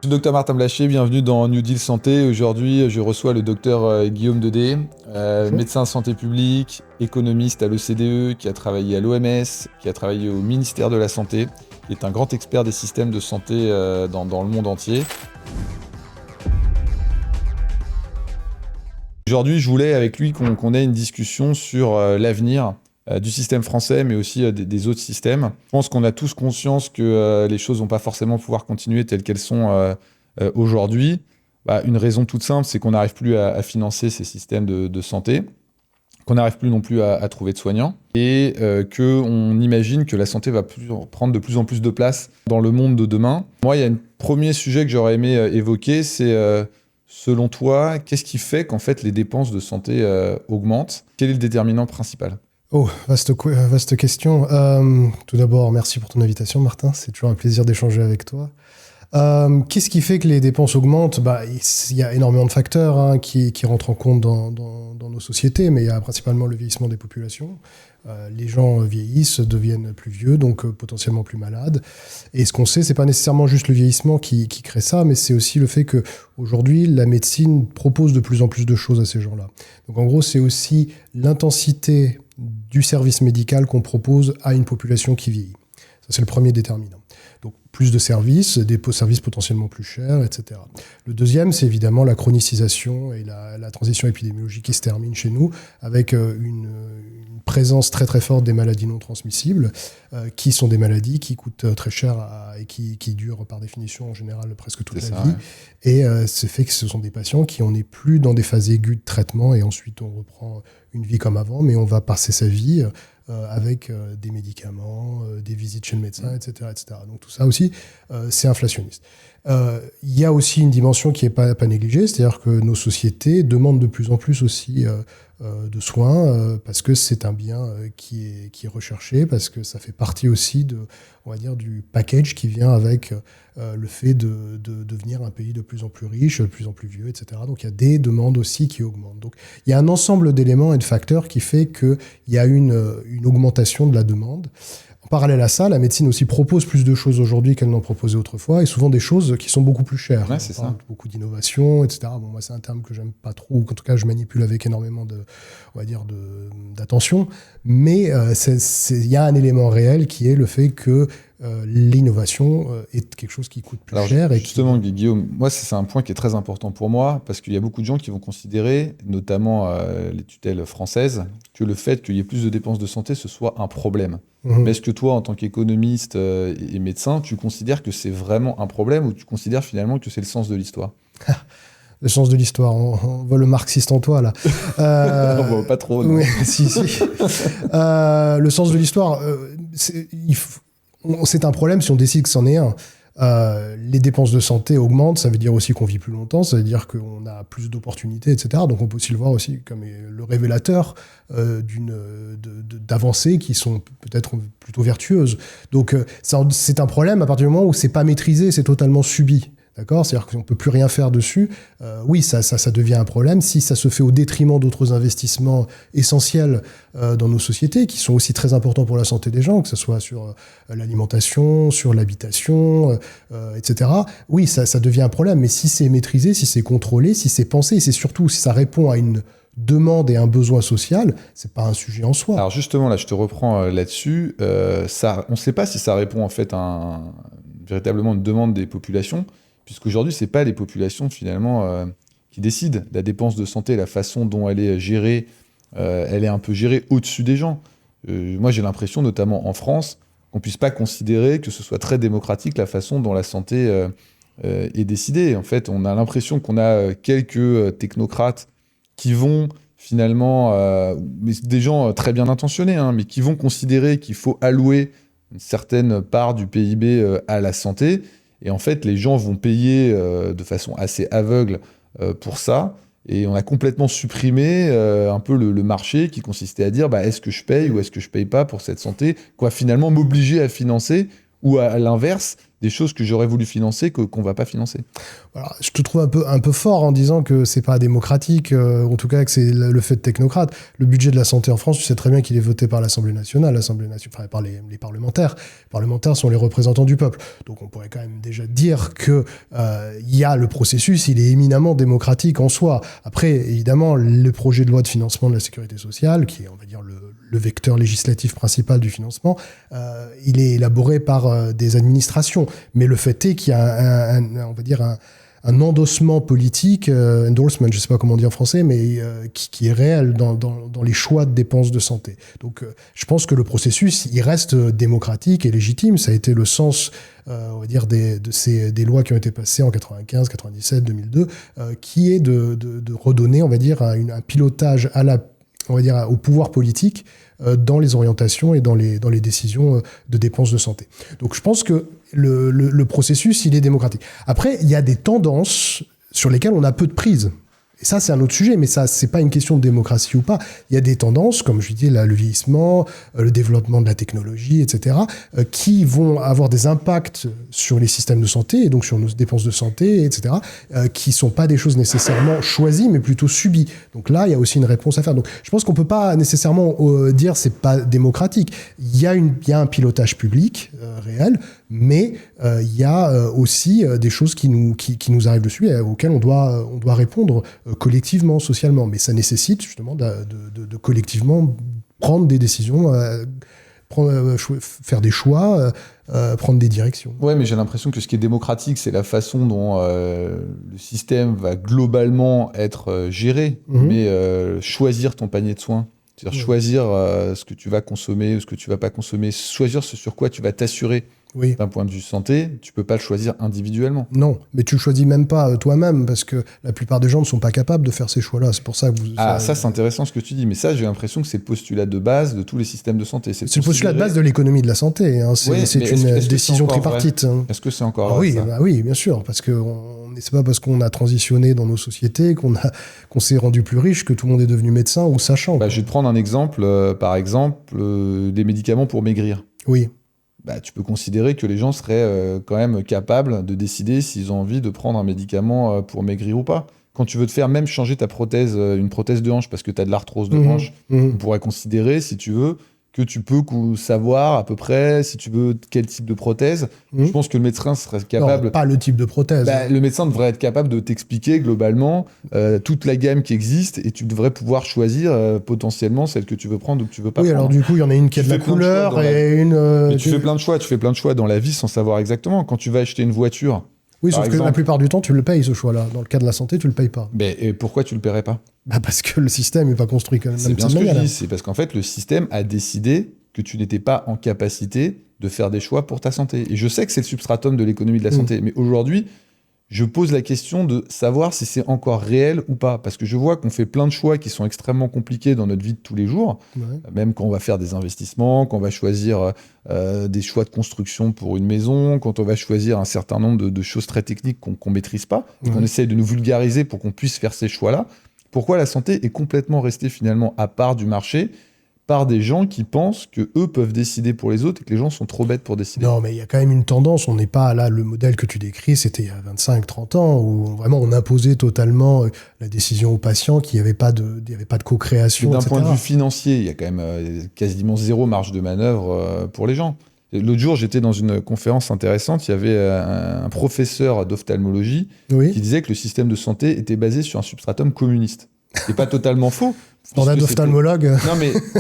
Je suis Dr Martin Blachier, bienvenue dans New Deal Santé. Aujourd'hui, je reçois le docteur Guillaume Daudet, médecin santé publique, économiste à l'OCDE, qui a travaillé à l'OMS, qui a travaillé au ministère de la Santé, qui est un grand expert des systèmes de santé dans le monde entier. Aujourd'hui, je voulais avec lui qu'on ait une discussion sur l'avenir du système français, mais aussi des autres systèmes. Je pense qu'on a tous conscience que les choses vont pas forcément pouvoir continuer telles qu'elles sont aujourd'hui. Une raison toute simple, c'est qu'on n'arrive plus à financer ces systèmes de santé, qu'on n'arrive plus non plus à trouver de soignants, et qu'on imagine que la santé va prendre de plus en plus de place dans le monde de demain. Moi, il y a un premier sujet que j'aurais aimé évoquer, c'est selon toi, qu'est-ce qui fait qu'en fait les dépenses de santé augmentent? Quel est le déterminant principal? Oh, vaste question. Tout d'abord, merci pour ton invitation, Martin. C'est toujours un plaisir d'échanger avec toi. Qu'est-ce qui fait que les dépenses augmentent? Il y a énormément de facteurs qui rentrent en compte dans nos sociétés, mais il y a principalement le vieillissement des populations. Les gens vieillissent, deviennent plus vieux, donc potentiellement plus malades. Et ce qu'on sait, c'est pas nécessairement juste le vieillissement qui crée ça, mais c'est aussi le fait qu'aujourd'hui, la médecine propose de plus en plus de choses à ces gens-là. Donc en gros, c'est aussi l'intensité du service médical qu'on propose à une population qui vieillit. Ça, c'est le premier déterminant. Donc, plus de services, des services potentiellement plus chers, etc. Le deuxième, c'est évidemment la chronicisation et la transition épidémiologique qui se termine chez nous avec une présence très très forte des maladies non transmissibles, qui sont des maladies qui coûtent très cher et qui durent par définition en général presque toute la vie. Ouais. Et c'est fait que ce sont des patients qui on n'est plus dans des phases aiguës de traitement et ensuite on reprend une vie comme avant, mais on va passer sa vie avec des médicaments, des visites chez le médecin, etc., etc. Donc tout ça aussi, c'est inflationniste. Il y a aussi une dimension qui n'est pas négligée, c'est-à-dire que nos sociétés demandent de plus en plus aussi de soins parce que c'est un bien qui est recherché, parce que ça fait partie aussi on va dire, du package qui vient avec le fait de devenir un pays de plus en plus riche, de plus en plus vieux, etc. Donc il y a des demandes aussi qui augmentent. Donc il y a un ensemble d'éléments et de facteurs qui fait qu'il y a une augmentation de la demande. En parallèle à ça, la médecine aussi propose plus de choses aujourd'hui qu'elle n'en proposait autrefois, et souvent des choses qui sont beaucoup plus chères. Ouais, c'est ça. Beaucoup d'innovation, etc. Bon, moi, c'est un terme que j'aime pas trop, ou qu'en tout cas, je manipule avec énormément d'attention. Mais il y a un élément réel qui est le fait que l'innovation est quelque chose qui coûte plus cher. Justement, Guillaume, moi, c'est un point qui est très important pour moi, parce qu'il y a beaucoup de gens qui vont considérer, notamment les tutelles françaises, que le fait qu'il y ait plus de dépenses de santé, ce soit un problème. Mais est-ce que toi, en tant qu'économiste et médecin, tu considères que c'est vraiment un problème, ou tu considères finalement que c'est le sens de l'histoire? Le sens de l'histoire, on voit le marxiste en toi, là. On voit pas trop, non. Oui, si. Le sens de l'histoire, c'est un problème si on décide que c'en est un. Les dépenses de santé augmentent, ça veut dire aussi qu'on vit plus longtemps, ça veut dire qu'on a plus d'opportunités, etc. Donc on peut aussi le voir aussi comme le révélateur d'avancées qui sont peut-être plutôt vertueuses. Donc c'est un problème à partir du moment où c'est pas maîtrisé, c'est totalement subi. D'accord ? C'est-à-dire qu'on ne peut plus rien faire dessus. Oui, ça devient un problème. Si ça se fait au détriment d'autres investissements essentiels dans nos sociétés, qui sont aussi très importants pour la santé des gens, que ce soit sur l'alimentation, sur l'habitation, etc. Oui, ça devient un problème. Mais si c'est maîtrisé, si c'est contrôlé, si c'est pensé, et c'est surtout si ça répond à une demande et un besoin social, c'est pas un sujet en soi. Alors justement, là, je te reprends là-dessus. On ne sait pas si ça répond en fait à véritablement une demande des populations, puisqu'aujourd'hui, ce n'est pas les populations, finalement, qui décident. La dépense de santé, la façon dont elle est gérée, elle est un peu gérée au-dessus des gens. Moi, j'ai l'impression, notamment en France, qu'on ne puisse pas considérer que ce soit très démocratique la façon dont la santé est décidée. En fait, on a l'impression qu'on a quelques technocrates qui vont, finalement, mais des gens très bien intentionnés, mais qui vont considérer qu'il faut allouer une certaine part du PIB à la santé. Et en fait, les gens vont payer de façon assez aveugle pour ça. Et on a complètement supprimé un peu le marché qui consistait à dire est-ce que je paye ou est-ce que je paye pas pour cette santé, quoi, finalement m'obliger à financer, ou à l'inverse, des choses que j'aurais voulu financer qu'on va pas financer. Alors, je te trouve un peu fort en disant que c'est pas démocratique, en tout cas que c'est le fait de technocrates. Le budget de la santé en France, tu sais très bien qu'il est voté par l'Assemblée nationale, enfin, par les parlementaires. Les parlementaires sont les représentants du peuple. Donc on pourrait quand même déjà dire que il y a le processus, il est éminemment démocratique en soi. Après, évidemment, le projet de loi de financement de la sécurité sociale, qui est, on va dire, le vecteur législatif principal du financement, il est élaboré par des administrations. Mais le fait est qu'il y a on va dire un endossement politique, endorsement, je ne sais pas comment on dit en français, mais qui est réel dans les choix de dépenses de santé. Donc je pense que le processus, il reste démocratique et légitime. Ça a été le sens, on va dire, des lois qui ont été passées en 95, 97, 2002, qui est de redonner, on va dire, un pilotage on va dire, au pouvoir politique dans les orientations et dans les décisions de dépenses de santé. Donc je pense que le processus, il est démocratique. Après, il y a des tendances sur lesquelles on a peu de prise. Et ça, c'est un autre sujet, mais ça, c'est pas une question de démocratie ou pas. Il y a des tendances, comme je dis, le vieillissement, le développement de la technologie, etc., qui vont avoir des impacts sur les systèmes de santé, et donc sur nos dépenses de santé, etc., qui sont pas des choses nécessairement choisies, mais plutôt subies. Donc là, il y a aussi une réponse à faire. Donc je pense qu'on peut pas nécessairement dire c'est pas démocratique. Il y a un pilotage public réel, mais il y a aussi des choses qui nous arrivent dessus et auxquelles on doit répondre collectivement, socialement. Mais ça nécessite justement de collectivement prendre des décisions, faire des choix, prendre des directions. Ouais, mais j'ai l'impression que ce qui est démocratique, c'est la façon dont le système va globalement être géré, mais choisir ton panier de soins. C'est-à-dire choisir ce que tu vas consommer ou ce que tu vas pas consommer, choisir ce sur quoi tu vas t'assurer. Oui. D'un point de vue santé, tu peux pas le choisir individuellement. Non, mais tu le choisis même pas toi-même, parce que la plupart des gens ne sont pas capables de faire ces choix-là. C'est pour ça que ça c'est intéressant ce que tu dis, mais ça, j'ai l'impression que c'est le postulat de base de tous les systèmes de santé. C'est le postulat de base de l'économie de la santé. Hein. C'est une décision tripartite. Est-ce que c'est encore vrai, oui, oui, bien sûr, parce que c'est pas parce qu'on a transitionné dans nos sociétés qu'on s'est rendu plus riche que tout le monde est devenu médecin ou sachant. Je vais te prendre un exemple, par exemple, des médicaments pour maigrir. Oui. Tu peux considérer que les gens seraient quand même capables de décider s'ils ont envie de prendre un médicament pour maigrir ou pas. Quand tu veux te faire même changer ta prothèse, une prothèse de hanche parce que tu as de l'arthrose de hanche, on pourrait considérer, si tu veux, que tu peux savoir à peu près, si tu veux, quel type de prothèse. Je pense que le médecin serait capable... Non, pas le type de prothèse. Le médecin devrait être capable de t'expliquer globalement toute la gamme qui existe et tu devrais pouvoir choisir potentiellement celle que tu veux prendre ou que tu veux pas prendre. Oui, alors du coup, il y en a une qui a de la couleur et une... Mais tu fais plein de choix dans la vie sans savoir exactement. Quand tu vas acheter une voiture... Oui, sauf que la plupart du temps, tu le payes, ce choix-là. Dans le cas de la santé, tu le payes pas. Et pourquoi tu le paierais pas ? Parce que le système n'est pas construit comme c'est bien ce que je dis, c'est parce qu'en fait, le système a décidé que tu n'étais pas en capacité de faire des choix pour ta santé. Et je sais que c'est le substratum de l'économie de la santé, mais aujourd'hui, je pose la question de savoir si c'est encore réel ou pas. Parce que je vois qu'on fait plein de choix qui sont extrêmement compliqués dans notre vie de tous les jours, même quand on va faire des investissements, quand on va choisir des choix de construction pour une maison, quand on va choisir un certain nombre de choses très techniques qu'on ne maîtrise pas, qu'on essaye de nous vulgariser pour qu'on puisse faire ces choix-là. Pourquoi la santé est complètement restée finalement à part du marché par des gens qui pensent qu'eux peuvent décider pour les autres et que les gens sont trop bêtes pour décider. Non, mais il y a quand même une tendance. On n'est pas là, le modèle que tu décris, c'était il y a 25, 30 ans, où vraiment on imposait totalement la décision aux patients, qu'il n'y avait pas de co-création, d'un point de vue financier, il y a quand même quasiment zéro marge de manœuvre pour les gens. L'autre jour, j'étais dans une conférence intéressante, il y avait un professeur d'ophtalmologie qui disait que le système de santé était basé sur un substratum communiste. C'est pas totalement faux. Standard d'ophtalmologue.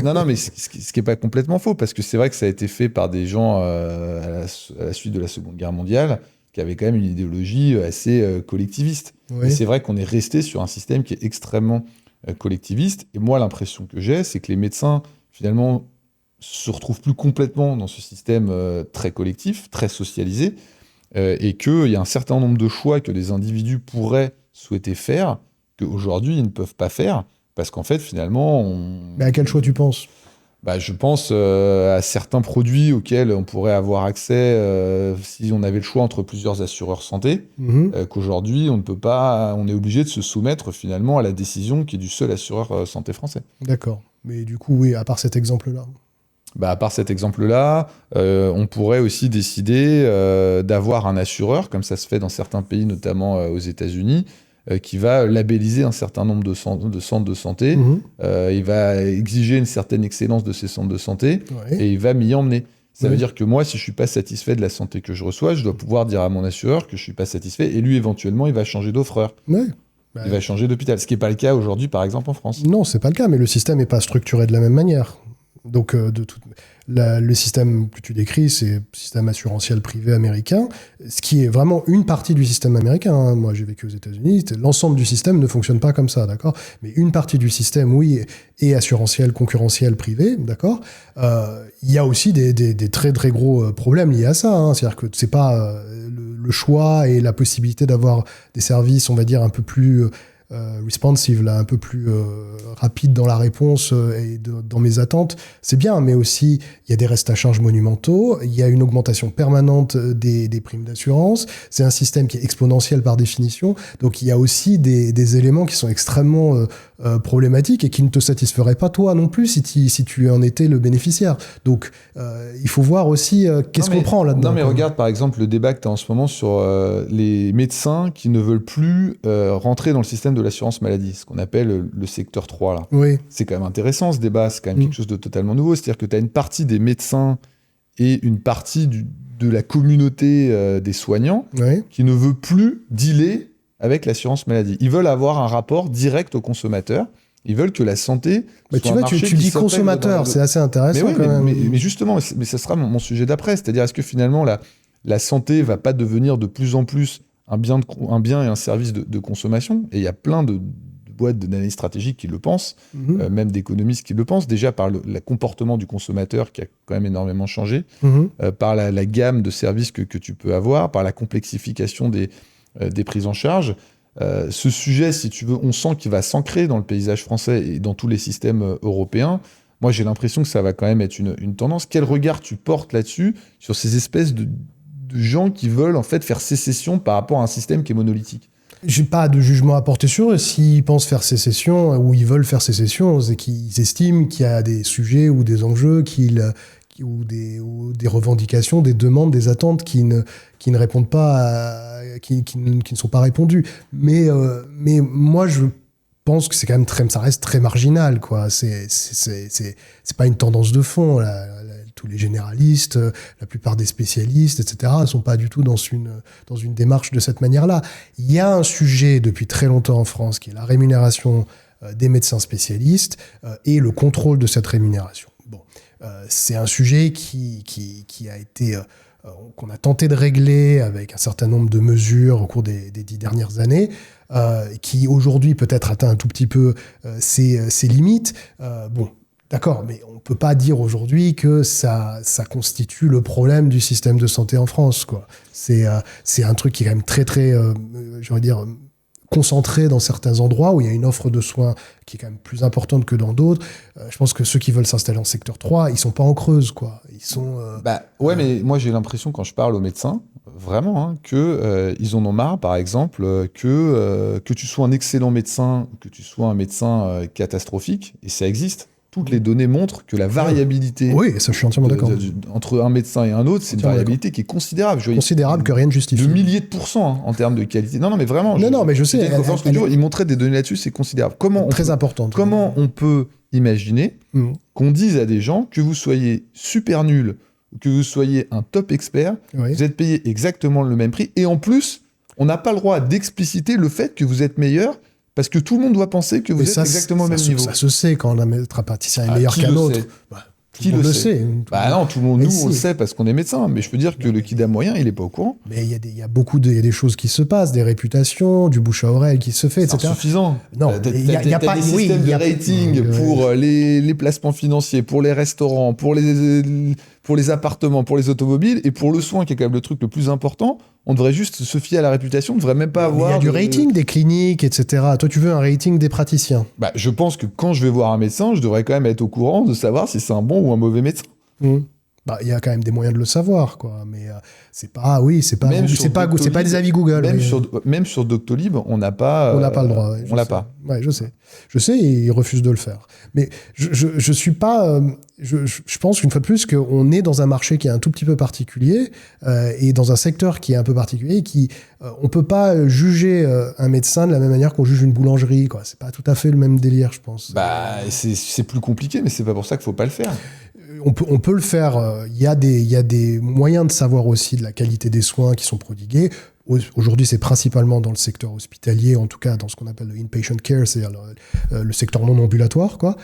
Non, mais ce qui est pas complètement faux, parce que c'est vrai que ça a été fait par des gens à la suite de la Seconde Guerre mondiale qui avaient quand même une idéologie assez collectiviste. Et c'est vrai qu'on est resté sur un système qui est extrêmement collectiviste. Et moi, l'impression que j'ai, c'est que les médecins, finalement, se retrouvent plus complètement dans ce système très collectif, très socialisé, et qu'il y a un certain nombre de choix que les individus pourraient souhaiter faire, qu'aujourd'hui, ils ne peuvent pas faire, parce qu'en fait, finalement... Mais à quel choix tu penses ? Je pense à certains produits auxquels on pourrait avoir accès si on avait le choix entre plusieurs assureurs santé, qu'aujourd'hui, on ne peut pas... On est obligé de se soumettre, finalement, à la décision qui est du seul assureur santé français. D'accord. Mais du coup, oui, à part cet exemple-là. À part cet exemple-là, on pourrait aussi décider d'avoir un assureur, comme ça se fait dans certains pays, notamment aux États-Unis, qui va labelliser un certain nombre de centres de santé. Il va exiger une certaine excellence de ces centres de santé et il va m'y emmener. Ça veut dire que moi, si je ne suis pas satisfait de la santé que je reçois, je dois pouvoir dire à mon assureur que je ne suis pas satisfait et lui, éventuellement, il va changer d'offreur. Il va changer d'hôpital. Ce qui n'est pas le cas aujourd'hui, par exemple, en France. Non, ce n'est pas le cas, mais le système n'est pas structuré de la même manière. Donc, le système que tu décris, c'est le système assurantiel privé américain, ce qui est vraiment une partie du système américain. Hein. Moi, j'ai vécu aux États-Unis. L'ensemble du système ne fonctionne pas comme ça, d'accord ? Mais une partie du système, oui, est assurantiel, concurrentiel, privé, d'accord ? Il y a aussi des très, très gros problèmes liés à ça. Hein. C'est-à-dire que c'est pas le choix et la possibilité d'avoir des services, on va dire, un peu plus... responsive, là, un peu plus rapide dans la réponse et dans mes attentes, c'est bien, mais aussi il y a des restes à charge monumentaux, il y a une augmentation permanente des primes d'assurance, c'est un système qui est exponentiel par définition, donc il y a aussi des éléments qui sont extrêmement problématiques et qui ne te satisferaient pas toi non plus si tu en étais le bénéficiaire. Donc il faut voir aussi qu'est-ce qu'on prend là-dedans. Non mais regarde par exemple le débat que tu as en ce moment sur les médecins qui ne veulent plus rentrer dans le système de l'assurance maladie, ce qu'on appelle le secteur 3 là. Oui. C'est quand même intéressant ce débat, c'est quand même quelque chose de totalement nouveau, c'est-à-dire que tu as une partie des médecins et une partie de la communauté des soignants qui ne veut plus dealer avec l'assurance maladie. Ils veulent avoir un rapport direct au consommateur. Ils veulent que la santé soit un marché tu dis consommateur, c'est assez intéressant mais justement, mais ça sera mon sujet d'après. C'est-à-dire, est-ce que finalement, la santé va pas devenir de plus en plus un bien et un service de consommation ? Et il y a plein de boîtes d'analyse stratégique qui le pensent, même d'économistes qui le pensent, déjà par le comportement du consommateur qui a quand même énormément changé, par la gamme de services que tu peux avoir, par la complexification des prises en charge. Ce sujet, si tu veux, on sent qu'il va s'ancrer dans le paysage français et dans tous les systèmes européens. Moi, j'ai l'impression que ça va quand même être une tendance. Quel regard tu portes là-dessus, sur ces espèces de gens qui veulent en fait faire sécession par rapport à un système qui est monolithique ? J'ai pas de jugement à porter sur eux. S'ils pensent faire sécession ou ils veulent faire sécession, c'est qu'ils estiment qu'il y a des sujets ou des enjeux ou des revendications, des demandes, des attentes qui ne répondent pas, qui ne sont pas répondues. Mais moi, je pense que c'est quand même ça reste très marginal, quoi. C'est pas une tendance de fond. Tous les généralistes, la plupart des spécialistes, etc., ne sont pas du tout dans une démarche de cette manière-là. Il y a un sujet depuis très longtemps en France qui est la rémunération des médecins spécialistes et le contrôle de cette rémunération. Bon. C'est un sujet qui a été qu'on a tenté de régler avec un certain nombre de mesures au cours des 10 dernières années, qui aujourd'hui peut-être atteint un tout petit peu ses limites. D'accord, mais on ne peut pas dire aujourd'hui que ça constitue le problème du système de santé en France, quoi. C'est un truc qui est quand même très, très, j'aurais dire, concentré dans certains endroits où il y a une offre de soins qui est quand même plus importante que dans d'autres. Je pense que ceux qui veulent s'installer en secteur 3, ils ne sont pas en Creuse, quoi. Ils sont... mais moi j'ai l'impression quand je parle aux médecins, vraiment, qu'ils en ont marre, par exemple, que tu sois un excellent médecin, que tu sois un médecin catastrophique, et ça existe. Toutes les données montrent que la variabilité ça, je suis entièrement d'accord. entre un médecin et un autre, c'est une variabilité qui est considérable. Considérable que rien ne justifie. De milliers de pourcents en termes de qualité. Non, mais vraiment. Mais je sais. Ils montraient des données là-dessus, c'est considérable. Très importante. Comment on peut imaginer qu'on dise à des gens que vous soyez super nul, que vous soyez un top expert, vous êtes payé exactement le même prix, et en plus, on n'a pas le droit d'expliciter le fait que vous êtes meilleur, parce que tout le monde doit penser que vous êtes exactement au même niveau. Ça se sait quand un praticien est meilleur qu'un autre. Qui le sait. Non, tout le monde, nous, on le sait parce qu'on est médecin, mais je peux dire que le kidam moyen, il n'est pas au courant. Mais il y a des choses qui se passent, des réputations, du bouche à oreille qui se fait, etc. C'est insuffisant. Non, il n'y a pas des systèmes de rating pour les placements financiers, pour les restaurants, pour les appartements, pour les automobiles, et pour le soin, qui est quand même le truc le plus important. On devrait juste se fier à la réputation, on ne devrait même pas avoir... Il y a du rating des cliniques, etc. Toi, tu veux un rating des praticiens ? Je pense que quand je vais voir un médecin, je devrais quand même être au courant de savoir si c'est un bon ou un mauvais médecin. Bah, il y a quand même des moyens de le savoir, quoi. Mais c'est pas des avis Google. Même sur Doctolib, on n'a pas le droit. On l'a pas. Ouais, je sais, et ils refusent de le faire. Mais je suis pas. Je pense qu'une fois de plus qu'on est dans un marché qui est un tout petit peu particulier et dans un secteur qui est un peu particulier, on peut pas juger un médecin de la même manière qu'on juge une boulangerie, quoi. C'est pas tout à fait le même délire, je pense. Bah, c'est plus compliqué, mais c'est pas pour ça qu'il faut pas le faire. On peut le faire. Il y a des moyens de savoir aussi de la qualité des soins qui sont prodigués. Aujourd'hui, c'est principalement dans le secteur hospitalier, en tout cas dans ce qu'on appelle le inpatient care, c'est-à-dire le secteur non ambulatoire, quoi.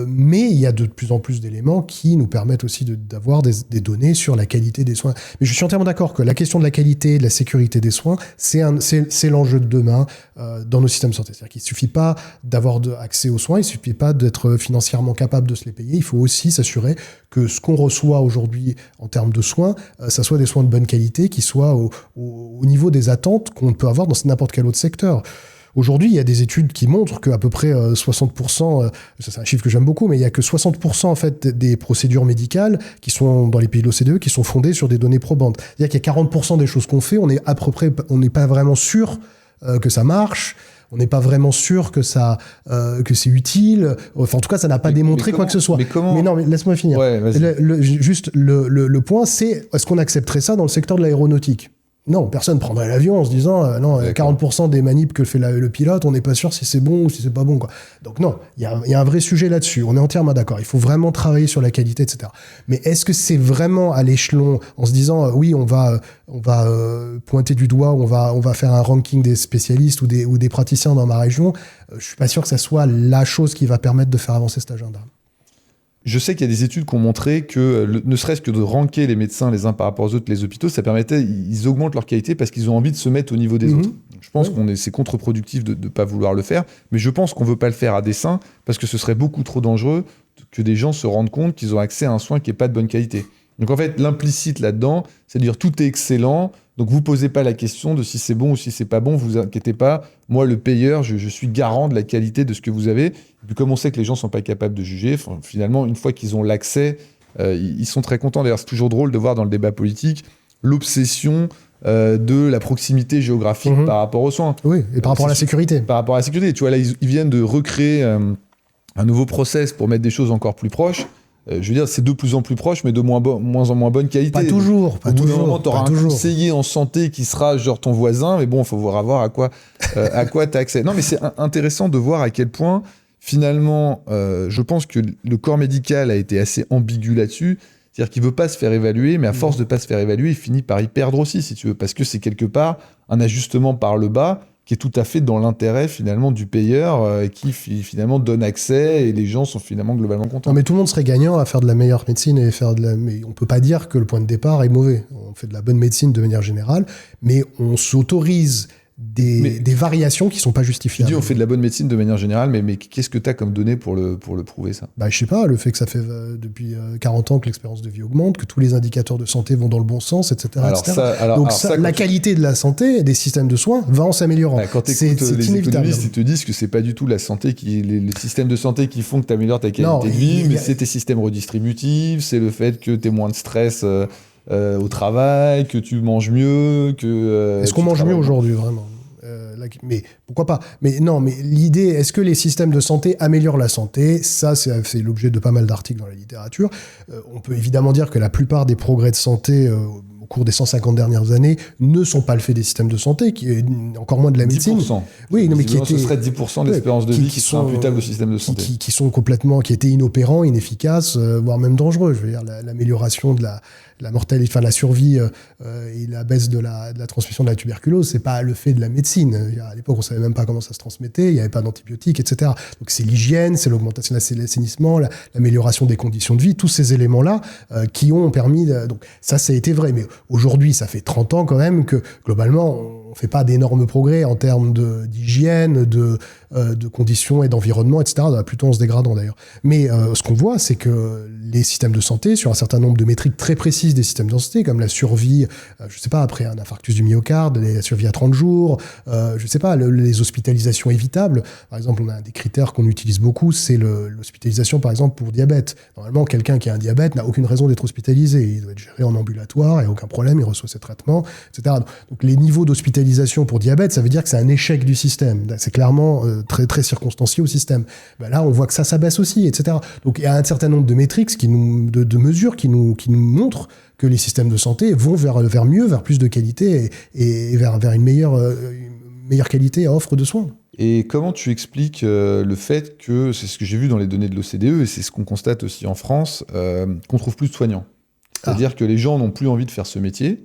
Mais il y a de plus en plus d'éléments qui nous permettent aussi d'avoir des données sur la qualité des soins. Mais je suis entièrement d'accord que la question de la qualité, de la sécurité des soins, c'est l'enjeu de demain dans nos systèmes de santé. C'est-à-dire qu'il ne suffit pas d'avoir accès aux soins, il ne suffit pas d'être financièrement capable de se les payer, il faut aussi s'assurer que ce qu'on reçoit aujourd'hui en termes de soins, ça soit des soins de bonne qualité, qui soient au niveau des attentes qu'on peut avoir dans n'importe quel autre secteur. Aujourd'hui, il y a des études qui montrent qu'à peu près 60%, ça c'est un chiffre que j'aime beaucoup, mais il y a que 60% en fait des procédures médicales qui sont dans les pays de l'OCDE qui sont fondées sur des données probantes. C'est-à-dire qu'il y a 40% des choses qu'on fait, on n'est pas vraiment sûr que ça marche. On n'est pas vraiment sûr que c'est utile. Enfin, en tout cas, ça n'a pas démontré quoi que ce soit. Mais non, mais laisse-moi finir. Ouais, le point, c'est est-ce qu'on accepterait ça dans le secteur de l'aéronautique ? Non, personne prendrait l'avion en se disant non, 40% des manips que fait le pilote, on n'est pas sûr si c'est bon ou si c'est pas bon, quoi. Donc non, il y a un vrai sujet là-dessus. On est entièrement d'accord. Il faut vraiment travailler sur la qualité, etc. Mais est-ce que c'est vraiment à l'échelon en se disant oui, on va pointer du doigt, on va faire un ranking des spécialistes ou des praticiens dans ma région. Je suis pas sûr que ça soit la chose qui va permettre de faire avancer cet agenda. Je sais qu'il y a des études qui ont montré que ne serait-ce que de ranker les médecins les uns par rapport aux autres, les hôpitaux, ça permettait, ils augmentent leur qualité parce qu'ils ont envie de se mettre au niveau des autres. Je pense c'est contre-productif de ne pas vouloir le faire, mais je pense qu'on ne veut pas le faire à dessein parce que ce serait beaucoup trop dangereux que des gens se rendent compte qu'ils ont accès à un soin qui n'est pas de bonne qualité. Donc en fait, l'implicite là-dedans, c'est de dire tout est excellent, donc vous ne posez pas la question de si c'est bon ou si c'est pas bon, vous inquiétez pas, moi le payeur, je suis garant de la qualité de ce que vous avez. Et puis comme on sait que les gens ne sont pas capables de juger, finalement, une fois qu'ils ont l'accès, ils sont très contents. D'ailleurs, c'est toujours drôle de voir dans le débat politique l'obsession de la proximité géographique par rapport aux soins. Oui, et par rapport à la sécurité. Par rapport à la sécurité. Tu vois, là, ils viennent de recréer un nouveau process pour mettre des choses encore plus proches. Je veux dire, c'est de plus en plus proche, mais de moins en moins bonne qualité. Pas toujours. Au bout d'un moment, tu auras un conseiller en santé qui sera genre ton voisin, mais bon, il faut voir à quoi tu as accès. Non, mais c'est intéressant de voir à quel point, finalement, je pense que le corps médical a été assez ambigu là-dessus. C'est-à-dire qu'il ne veut pas se faire évaluer, mais à force de ne pas se faire évaluer, il finit par y perdre aussi, si tu veux, parce que c'est quelque part un ajustement par le bas qui est tout à fait dans l'intérêt finalement du payeur qui finalement donne accès et les gens sont finalement globalement contents. Non, mais tout le monde serait gagnant à faire de la meilleure médecine mais on peut pas dire que le point de départ est mauvais. On fait de la bonne médecine de manière générale, mais on s'autorise des variations qui sont pas justifiables. Tu dis on fait de la bonne médecine de manière générale, mais qu'est-ce que tu as comme données pour le prouver ça ? Bah, je sais pas, le fait que ça fait depuis 40 ans que l'expérience de vie augmente, que tous les indicateurs de santé vont dans le bon sens, etc. Donc la qualité de la santé et des systèmes de soins va en s'améliorant. Quand tu écoutes les économistes, ils te disent que c'est pas du tout la santé les systèmes de santé qui font que tu améliores ta qualité de vie, mais c'est tes systèmes redistributifs, c'est le fait que tu aies moins de stress au travail, que tu manges mieux, que... Est-ce qu'on mange mieux aujourd'hui, vraiment ? Mais pourquoi pas ? Mais non, mais l'idée, est-ce que les systèmes de santé améliorent la santé ? Ça, c'est l'objet de pas mal d'articles dans la littérature. On peut évidemment dire que la plupart des progrès de santé au cours des 150 dernières années ne sont pas le fait des systèmes de santé, encore moins de la médecine. 10%. Oui, non, mais ce serait 10% de l'espérance de vie qui sont imputables au système de santé. Qui étaient inopérants, inefficaces, voire même dangereux. Je veux dire, l'amélioration de la mortalité, enfin la survie et la baisse de la transmission de la tuberculose, c'est pas le fait de la médecine. À l'époque, on savait même pas comment ça se transmettait, il y avait pas d'antibiotiques, etc. Donc c'est l'hygiène, c'est l'augmentation de l'assainissement, l'amélioration des conditions de vie, tous ces éléments-là qui ont permis. Donc ça a été vrai. Mais aujourd'hui, ça fait 30 ans quand même que, globalement, on fait pas d'énormes progrès en termes d'hygiène, de conditions et d'environnement, etc. Plutôt en se dégradant d'ailleurs. Mais ce qu'on voit, c'est que les systèmes de santé, sur un certain nombre de métriques très précises des systèmes de santé, comme la survie, je sais pas, après un infarctus du myocarde, la survie à 30 jours, je sais pas, les hospitalisations évitables. Par exemple, on a un des critères qu'on utilise beaucoup, c'est l'hospitalisation, par exemple, pour diabète. Normalement, quelqu'un qui a un diabète n'a aucune raison d'être hospitalisé. Il doit être géré en ambulatoire, il n'y a aucun problème, il reçoit ses traitements, etc. Donc, les niveaux d'hospitalisation pour diabète, ça veut dire que c'est un échec du système. C'est clairement très, très circonstancié au système. Ben là, on voit que ça s'abaisse aussi, etc. Donc, il y a un certain nombre de métriques, de mesures qui nous montrent que les systèmes de santé vont vers mieux, vers plus de qualité et vers une meilleure qualité et offre de soins. Et comment tu expliques le fait que, c'est ce que j'ai vu dans les données de l'OCDE, et c'est ce qu'on constate aussi en France, qu'on trouve plus de soignants. C'est-à-dire que les gens n'ont plus envie de faire ce métier,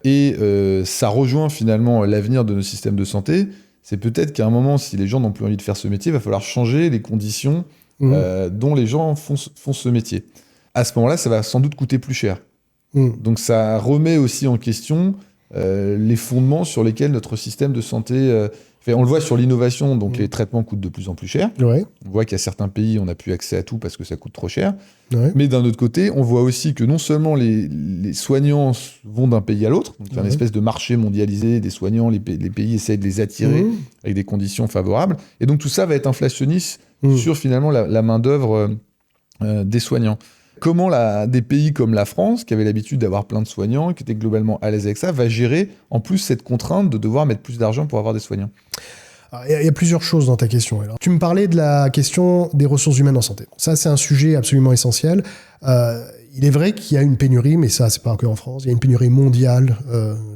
et ça rejoint finalement l'avenir de nos systèmes de santé. C'est peut-être qu'à un moment, si les gens n'ont plus envie de faire ce métier, il va falloir changer les conditions dont les gens font ce métier. À ce moment-là, ça va sans doute coûter plus cher. Donc ça remet aussi en question les fondements sur lesquels notre système de santé... on le voit sur l'innovation, donc les traitements coûtent de plus en plus cher. Ouais. On voit qu'il y a certains pays, on n'a plus accès à tout parce que ça coûte trop cher. Ouais. Mais d'un autre côté, on voit aussi que non seulement les soignants vont d'un pays à l'autre, donc il y a une espèce de marché mondialisé des soignants, les pays essayent de les attirer avec des conditions favorables. Et donc tout ça va être inflationniste sur finalement la main-d'œuvre des soignants. Comment des pays comme la France, qui avait l'habitude d'avoir plein de soignants, qui étaient globalement à l'aise avec ça, va gérer en plus cette contrainte de devoir mettre plus d'argent pour avoir des soignants ? Il y a plusieurs choses dans ta question. Alors, tu me parlais de la question des ressources humaines en santé. Ça, c'est un sujet absolument essentiel. Il est vrai qu'il y a une pénurie, mais ça, c'est pas que en France. Il y a une pénurie mondiale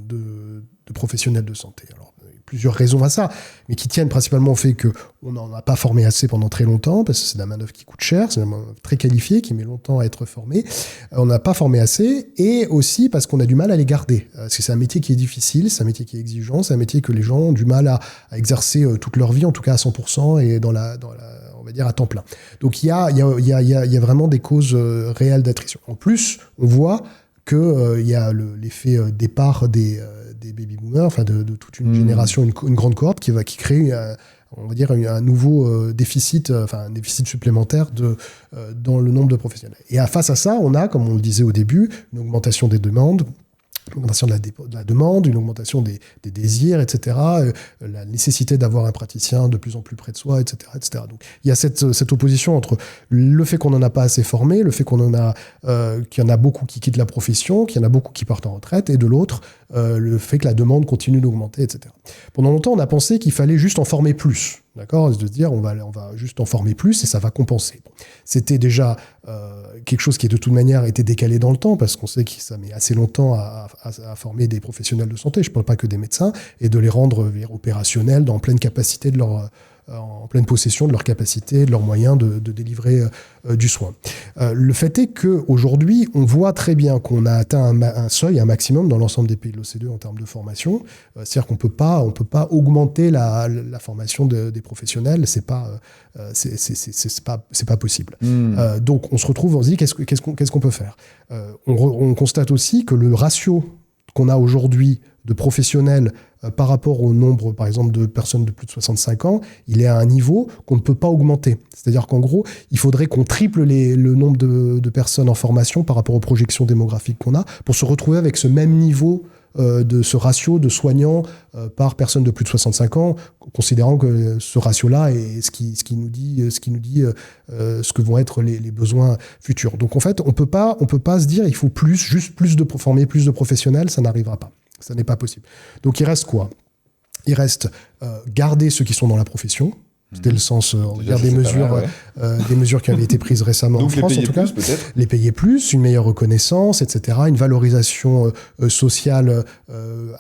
de professionnels de santé. Alors, plusieurs raisons à ça, mais qui tiennent principalement au fait qu'on n'en a pas formé assez pendant très longtemps, parce que c'est de la main-d'œuvre qui coûte cher, c'est de la main-d'œuvre très qualifiée, qui met longtemps à être formée. On n'a pas formé assez, et aussi parce qu'on a du mal à les garder. Parce que c'est un métier qui est difficile, c'est un métier qui est exigeant, c'est un métier que les gens ont du mal à exercer toute leur vie, en tout cas à 100%, et on va dire à temps plein. Donc il y a vraiment des causes réelles d'attrition. En plus, on voit qu'il y a l'effet départ des baby boomers, enfin de toute une génération, une grande cohorte qui crée on va dire un nouveau déficit, un déficit supplémentaire dans le nombre de professionnels. Et face à ça, on a, comme on le disait au début, une augmentation des demandes, une augmentation de la demande, une augmentation des désirs, etc., la nécessité d'avoir un praticien de plus en plus près de soi, etc., etc. Donc, il y a cette opposition entre le fait qu'on n'en a pas assez formé, le fait qu'il y en a beaucoup qui quittent la profession, qu'il y en a beaucoup qui partent en retraite, et de l'autre, le fait que la demande continue d'augmenter, etc. Pendant longtemps, on a pensé qu'il fallait juste en former plus. D'accord ? De se dire, on va juste en former plus et ça va compenser. Bon. C'était déjà quelque chose qui, de toute manière, était décalé dans le temps, parce qu'on sait que ça met assez longtemps à former des professionnels de santé, je ne parle pas que des médecins, et de les rendre opérationnels, en pleine capacité en pleine possession de leur capacité, de leurs moyens de délivrer du soin. Le fait est qu'aujourd'hui, on voit très bien qu'on a atteint un seuil, un maximum dans l'ensemble des pays de l'OCDE en termes de formation. C'est-à-dire qu'on peut pas augmenter la formation des professionnels. C'est pas possible. Donc on se retrouve, on se dit qu'est-ce qu'on peut faire. On constate aussi que le ratio qu'on a aujourd'hui de professionnels par rapport au nombre, par exemple, de personnes de plus de 65 ans, il est à un niveau qu'on ne peut pas augmenter. C'est-à-dire qu'en gros, il faudrait qu'on triple le nombre de personnes en formation par rapport aux projections démographiques qu'on a pour se retrouver avec ce même niveau de ce ratio de soignants par personne de plus de 65 ans, considérant que ce ratio-là est ce qui nous dit ce que vont être les besoins futurs. Donc en fait, on peut pas se dire il faut former plus de professionnels, ça n'arrivera pas. Ça n'est pas possible. Donc il reste quoi ? Il reste garder ceux qui sont dans la profession. C'était le sens, on va dire, des mesures qui avaient été prises récemment en France, en tout cas. Les payer plus, une meilleure reconnaissance, etc., une valorisation sociale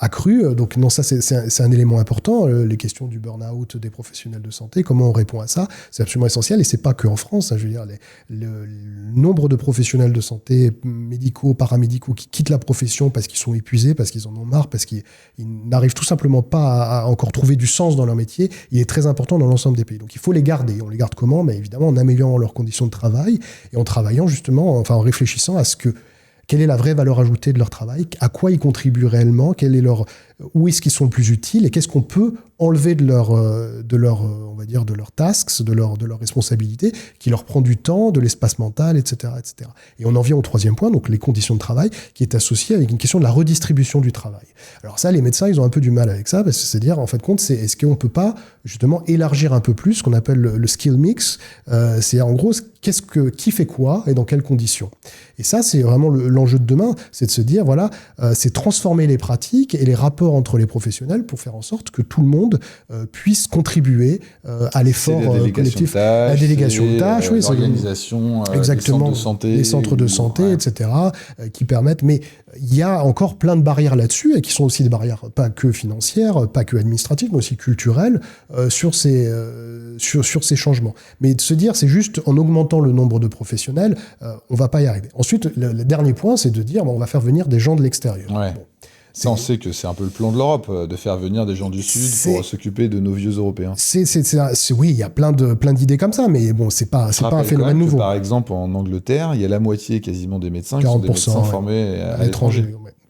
accrue. Donc non, ça c'est un élément important. Les questions du burn-out des professionnels de santé, comment on répond à ça, c'est absolument essentiel. Et c'est pas que en France. Je veux dire, le nombre de professionnels de santé, médicaux, paramédicaux, qui quittent la profession parce qu'ils sont épuisés, parce qu'ils en ont marre, parce qu'ils n'arrivent tout simplement pas à encore trouver du sens dans leur métier, il est très important dans l'ensemble des pays. Donc il faut les garder. On les garde comment ? Mais évidemment en améliorant leurs conditions de travail et en travaillant justement, en réfléchissant à ce que quelle est la vraie valeur ajoutée de leur travail, à quoi ils contribuent réellement, où est-ce qu'ils sont le plus utiles et qu'est-ce qu'on peut enlever de leur on va dire, de leurs tasks, de leurs responsabilités, qui leur prend du temps, de l'espace mental, etc., etc. Et on en vient au troisième point, donc les conditions de travail, qui est associé avec une question de la redistribution du travail. Alors ça, les médecins, ils ont un peu du mal avec ça, parce que c'est-à-dire, en fait, est-ce qu'on peut pas, justement, élargir un peu plus ce qu'on appelle le skill mix, c'est en gros, qui fait quoi et dans quelles conditions. Et ça, c'est vraiment l'enjeu de demain, c'est de se dire, voilà, c'est transformer les pratiques et les rapports entre les professionnels pour faire en sorte que tout le monde puisse contribuer à l'effort collectif. La délégation de tâches, oui, l'organisation exactement, des centres de santé, ouais, etc., qui permettent. Mais il y a encore plein de barrières là-dessus, et qui sont aussi des barrières pas que financières, pas que administratives, mais aussi culturelles, sur ces changements. Mais de se dire, c'est juste en augmentant le nombre de professionnels, on va pas y arriver. Ensuite, le dernier point, c'est de dire, on va faire venir des gens de l'extérieur. Ouais. Bon. Ça, on sait que c'est un peu le plan de l'Europe, de faire venir des gens du Sud pour s'occuper de nos vieux Européens. Oui, il y a plein d'idées comme ça, mais bon, c'est pas un phénomène nouveau. Par exemple, en Angleterre, il y a la moitié quasiment des médecins qui sont des médecins formés à l'étranger.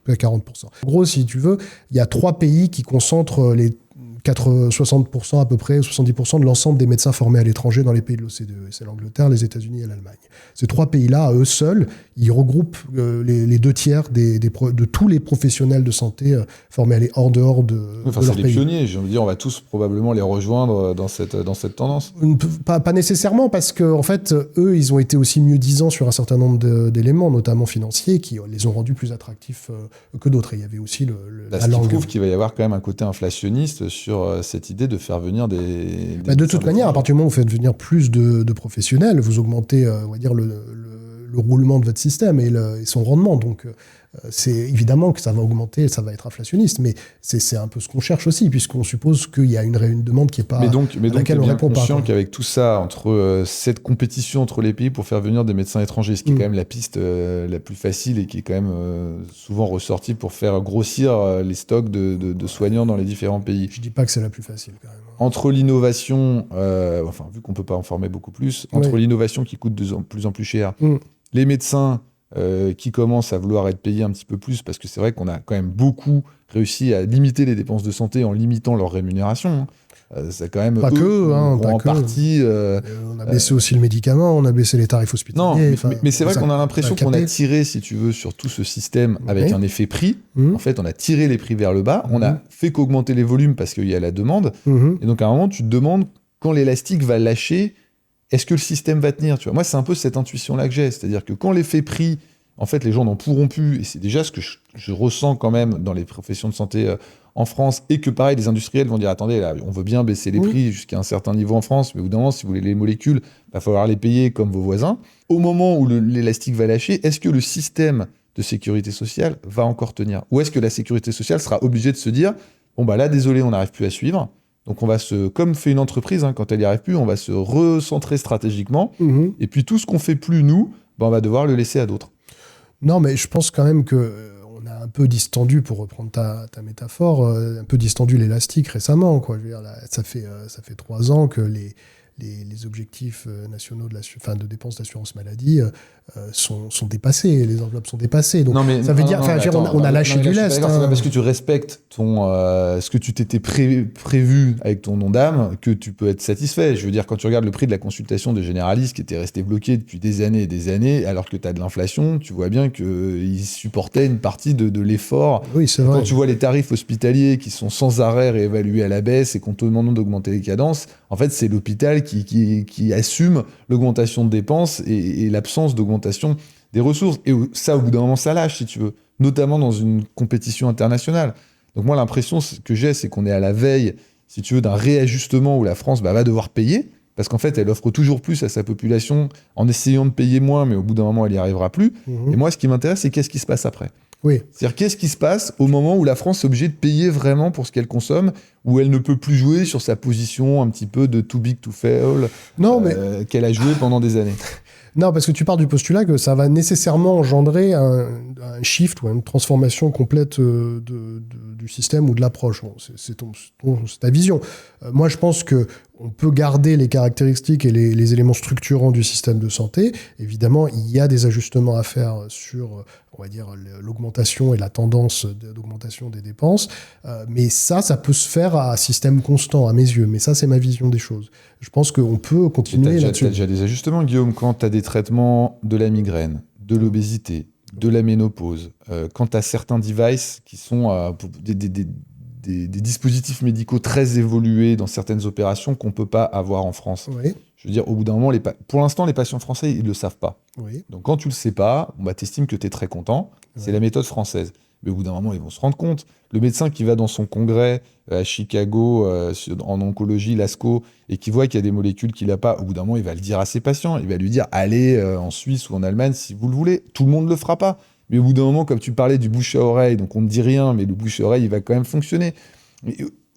Ouais, 40%. En gros, si tu veux, il y a 3 pays qui concentrent les 60% à peu près, 70% de l'ensemble des médecins formés à l'étranger dans les pays de l'OCDE. C'est l'Angleterre, les États-Unis et l'Allemagne. Ces 3 pays-là, à eux seuls, ils regroupent les 2 tiers de tous les professionnels de santé formés hors dehors de leur pays. C'est les pionniers, je veux dire, on va tous probablement les rejoindre dans cette tendance. Pas nécessairement, parce que en fait, eux, ils ont été aussi mieux-disants sur un certain nombre d'éléments, notamment financiers, qui les ont rendus plus attractifs que d'autres. Et il y avait aussi la langue. Ce qui prouve qu'il va y avoir quand même un côté inflationniste sur cette idée de faire venir des de toute manière, à partir du moment où vous faites venir plus de professionnels, vous augmentez, on va dire, le roulement de votre système et son rendement. Donc, c'est évidemment que ça va augmenter, ça va être inflationniste, mais c'est un peu ce qu'on cherche aussi, puisqu'on suppose qu'il y a une demande qui n'est pas... Mais donc, laquelle on répond pas. Conscient qu'avec tout ça, entre cette compétition entre les pays pour faire venir des médecins étrangers, ce qui est quand même la piste la plus facile et qui est quand même souvent ressortie pour faire grossir les stocks de soignants dans les différents pays. Je dis pas que c'est la plus facile, quand même. Entre l'innovation, vu qu'on peut pas en former beaucoup plus, entre l'innovation qui coûte de plus en plus cher, les médecins qui commencent à vouloir être payés un petit peu plus, parce que c'est vrai qu'on a quand même beaucoup réussi à limiter les dépenses de santé en limitant leur rémunération. C'est quand même en partie. On a baissé aussi le médicament, on a baissé les tarifs hospitaliers. Non, mais c'est vrai qu'on a l'impression qu'on a tiré, si tu veux, sur tout ce système avec un effet prix. En fait, on a tiré les prix vers le bas, on a fait qu'augmenter les volumes parce qu'il y a la demande. Et donc à un moment, tu te demandes quand l'élastique va lâcher. Est-ce que le système va tenir, tu vois ? Moi, c'est un peu cette intuition-là que j'ai. C'est-à-dire que quand l'effet prix, en fait, les gens n'en pourront plus, et c'est déjà ce que je ressens quand même dans les professions de santé en France, et que pareil, les industriels vont dire, attendez, là, on veut bien baisser les prix jusqu'à un certain niveau en France, mais au bout d'un moment, si vous voulez les molécules, il va falloir les payer comme vos voisins. Au moment où l'élastique va lâcher, est-ce que le système de sécurité sociale va encore tenir ? Ou est-ce que la sécurité sociale sera obligée de se dire, bon bah là, désolé, on n'arrive plus à suivre. Donc on va comme fait une entreprise, quand elle n'y arrive plus, on va se recentrer stratégiquement. Et puis tout ce qu'on fait plus, nous, on va devoir le laisser à d'autres. Non, mais je pense quand même qu'on a un peu distendu, pour reprendre ta métaphore, un peu distendu l'élastique récemment, quoi. Je veux dire, là, ça fait 3 ans que les objectifs nationaux de dépenses d'assurance maladie sont dépassés, les enveloppes sont dépassées. Donc ça veut dire, on a lâché du lest. C'est pas parce que tu respectes ce que tu t'étais prévu avec ton nom d'âme que tu peux être satisfait. Je veux dire, quand tu regardes le prix de la consultation de généralistes qui était resté bloqué depuis des années et des années, alors que tu as de l'inflation, tu vois bien qu'ils supportaient une partie de l'effort. Oui, c'est vrai. Quand tu vois les tarifs hospitaliers qui sont sans arrêt réévalués à la baisse et qu'on te demande d'augmenter les cadences, en fait, c'est l'hôpital qui assume l'augmentation de dépenses et l'absence d'augmentation des ressources. Et ça, au bout d'un moment, ça lâche, si tu veux, notamment dans une compétition internationale. Donc moi, l'impression que j'ai, c'est qu'on est à la veille, si tu veux, d'un réajustement où la France va devoir payer, parce qu'en fait, elle offre toujours plus à sa population en essayant de payer moins, mais au bout d'un moment, elle n'y arrivera plus. Et moi, ce qui m'intéresse, c'est qu'est-ce qui se passe après. Oui. C'est-à-dire, qu'est-ce qui se passe au moment où la France est obligée de payer vraiment pour ce qu'elle consomme, où elle ne peut plus jouer sur sa position un petit peu de too big to fail qu'elle a joué pendant des années. Non, parce que tu pars du postulat que ça va nécessairement engendrer un shift ou une transformation complète du système ou de l'approche. Bon, c'est ta vision. Moi, je pense que on peut garder les caractéristiques et les éléments structurants du système de santé. Évidemment, il y a des ajustements à faire sur, on va dire, l'augmentation et la tendance d'augmentation des dépenses. Mais ça peut se faire à système constant, à mes yeux. Mais ça, c'est ma vision des choses. Je pense qu'on peut continuer là-dessus. Tu as déjà des ajustements, Guillaume, quand tu as des traitements de la migraine, de l'obésité, de la ménopause, quand tu as certains devices qui sont des dispositifs médicaux très évolués dans certaines opérations qu'on ne peut pas avoir en France. Oui. Je veux dire, au bout d'un moment, pour l'instant, les patients français, ils ne le savent pas. Oui. Donc, quand tu ne le sais pas, tu estimes que tu es très content. C'est la méthode française. Mais au bout d'un moment, ils vont se rendre compte. Le médecin qui va dans son congrès à Chicago, en oncologie, l'ASCO, et qui voit qu'il y a des molécules qu'il n'a pas, au bout d'un moment, il va le dire à ses patients. Il va lui dire, allez en Suisse ou en Allemagne si vous le voulez. Tout le monde ne le fera pas. Mais au bout d'un moment, comme tu parlais du bouche à oreille, donc on ne dit rien, mais le bouche à oreille, il va quand même fonctionner.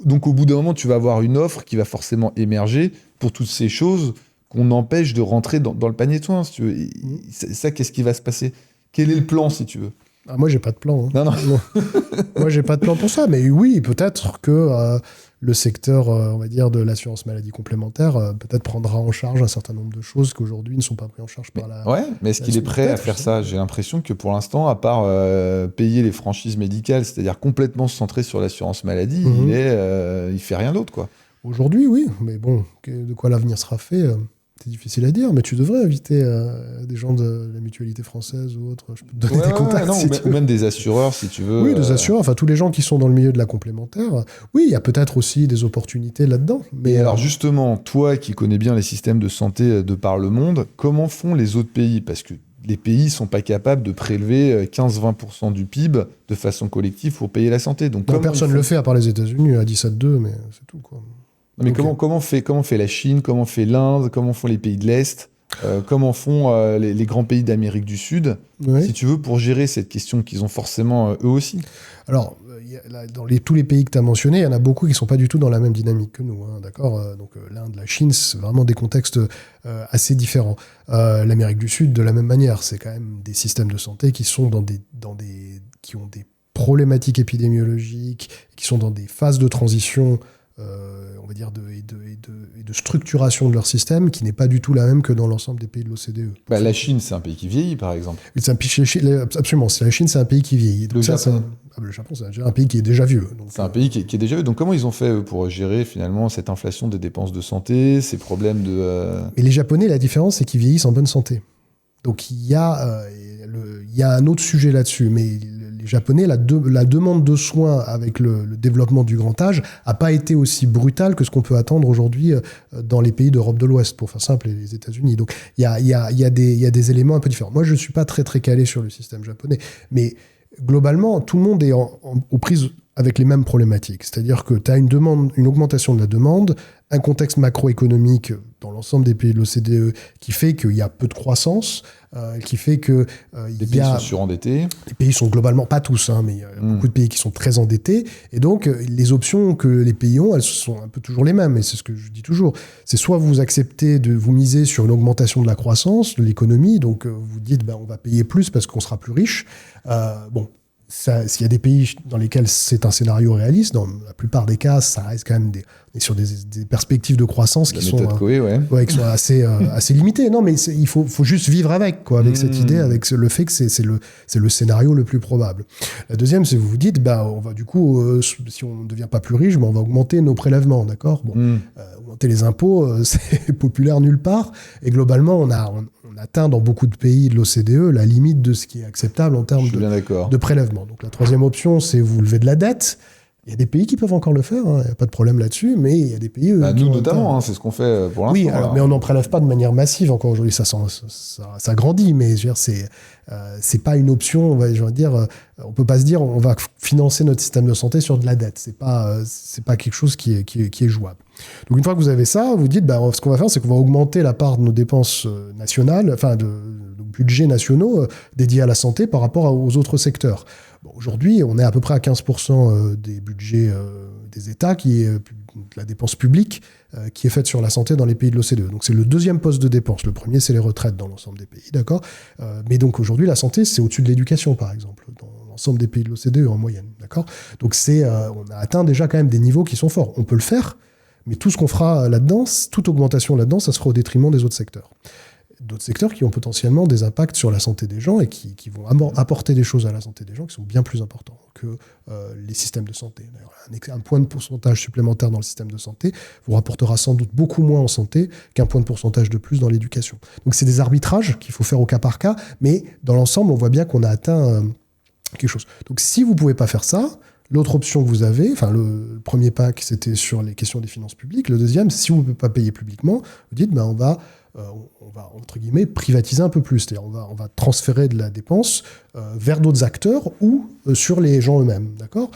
Donc au bout d'un moment, tu vas avoir une offre qui va forcément émerger pour toutes ces choses qu'on empêche de rentrer dans le panier de soins, si tu veux. Ça, qu'est-ce qui va se passer? Quel est le plan, si tu veux? Moi, j'ai pas de plan. Non. Moi, j'ai pas de plan pour ça. Mais oui, peut-être que le secteur, on va dire, de l'assurance maladie complémentaire, peut-être prendra en charge un certain nombre de choses qu'aujourd'hui ne sont pas prises en charge par la... Ouais, mais est-ce qu'il est prêt à faire ça? J'ai l'impression que pour l'instant, à part payer les franchises médicales, c'est-à-dire complètement se centrer sur l'assurance maladie, il fait rien d'autre, quoi. Aujourd'hui, oui. Mais bon, de quoi l'avenir sera fait c'est difficile à dire, mais tu devrais inviter des gens de la mutualité française ou autre. Je peux te donner des contacts. Ou même des assureurs, si tu veux. Oui, des assureurs, enfin tous les gens qui sont dans le milieu de la complémentaire. Oui, il y a peut-être aussi des opportunités là-dedans. Mais alors justement, toi qui connais bien les systèmes de santé de par le monde, comment font les autres pays? Parce que les pays ne sont pas capables de prélever 15-20% du PIB de façon collective pour payer la santé. Donc, personne ne le fait, à part les États-Unis, à 17,2, mais c'est tout, quoi. Mais comment fait la Chine, comment fait l'Inde, comment font les pays de l'Est, comment font les grands pays d'Amérique du Sud, si tu veux, pour gérer cette question qu'ils ont forcément eux aussi? Alors, dans tous les pays que tu as mentionnés, il y en a beaucoup qui ne sont pas du tout dans la même dynamique que nous. D'accord. Donc l'Inde, la Chine, c'est vraiment des contextes assez différents. L'Amérique du Sud, de la même manière, c'est quand même des systèmes de santé qui sont qui ont des problématiques épidémiologiques, qui sont dans des phases de transition on va dire, de structuration de leur système qui n'est pas du tout la même que dans l'ensemble des pays de l'OCDE. La Chine, c'est un pays qui vieillit, par exemple. Absolument. La Chine, c'est un pays qui vieillit. Donc le Japon, c'est un pays qui est déjà vieux. C'est un pays qui est déjà vieux. Donc comment ils ont fait pour gérer finalement cette inflation des dépenses de santé, ces problèmes de... Mais les Japonais, la différence, c'est qu'ils vieillissent en bonne santé. Donc il y a un autre sujet là-dessus, mais les Japonais, la demande de soins avec le développement du grand âge n'a pas été aussi brutale que ce qu'on peut attendre aujourd'hui dans les pays d'Europe de l'Ouest, pour faire simple, et les États-Unis. Donc il y a des éléments un peu différents. Moi, je ne suis pas très très calé sur le système japonais, mais globalement, tout le monde est aux prises avec les mêmes problématiques. C'est-à-dire que tu as une augmentation de la demande, un contexte macroéconomique dans l'ensemble des pays de l'OCDE qui fait qu'il y a peu de croissance, qui fait que les pays sont surendettés. Les pays sont globalement, pas tous, mais il y a beaucoup de pays qui sont très endettés. Et donc, les options que les pays ont, elles sont un peu toujours les mêmes. Et c'est ce que je dis toujours. C'est soit vous acceptez de vous miser sur une augmentation de la croissance, de l'économie, donc vous dites on va payer plus parce qu'on sera plus riche. S'il y a des pays dans lesquels c'est un scénario réaliste, dans la plupart des cas, ça reste quand même sur des perspectives de croissance qui sont assez limitées. Non, mais il faut juste vivre avec cette idée, avec le fait que c'est le scénario le plus probable. La deuxième, c'est que vous vous dites, on va du coup, si on ne devient pas plus riche, on va augmenter nos prélèvements, d'accord. Augmenter les impôts, c'est populaire nulle part. Et globalement, on atteint dans beaucoup de pays de l'OCDE la limite de ce qui est acceptable en termes de prélèvement. Donc la troisième option, c'est vous levez de la dette. Il y a des pays qui peuvent encore le faire, il n'y a pas de problème là-dessus, mais il y a des pays... nous notamment, c'est ce qu'on fait pour l'instant. Oui, mais on n'en prélève pas de manière massive encore aujourd'hui, ça grandit, mais je veux dire, c'est pas une option, on ne peut pas se dire on va financer notre système de santé sur de la dette, c'est pas quelque chose qui est jouable. Donc une fois que vous avez ça, vous dites, ce qu'on va faire, c'est qu'on va augmenter la part de nos dépenses nationales, enfin de budgets nationaux dédiés à la santé par rapport aux autres secteurs. Aujourd'hui, on est à peu près à 15% des budgets des États, qui est la dépense publique, qui est faite sur la santé dans les pays de l'OCDE. Donc c'est le deuxième poste de dépense. Le premier, c'est les retraites dans l'ensemble des pays, d'accord. Mais donc aujourd'hui, la santé, c'est au-dessus de l'éducation, par exemple, dans l'ensemble des pays de l'OCDE en moyenne, d'accord. Donc on a atteint déjà quand même des niveaux qui sont forts. On peut le faire, Mais tout ce qu'on fera là-dedans, toute augmentation là-dedans, ça se fera au détriment des autres secteurs. D'autres secteurs qui ont potentiellement des impacts sur la santé des gens et qui vont apporter des choses à la santé des gens qui sont bien plus importants que les systèmes de santé. D'ailleurs, un point de pourcentage supplémentaire dans le système de santé vous rapportera sans doute beaucoup moins en santé qu'un point de pourcentage de plus dans l'éducation. Donc c'est des arbitrages qu'il faut faire au cas par cas, mais dans l'ensemble, on voit bien qu'on a atteint quelque chose. Donc si vous ne pouvez pas faire ça, l'autre option que vous avez, enfin le premier pack, c'était sur les questions des finances publiques. Le deuxième, si vous ne pouvez pas payer publiquement, vous dites on va entre guillemets privatiser un peu plus, c'est-à-dire on va transférer de la dépense vers d'autres acteurs ou sur les gens eux-mêmes, d'accord ?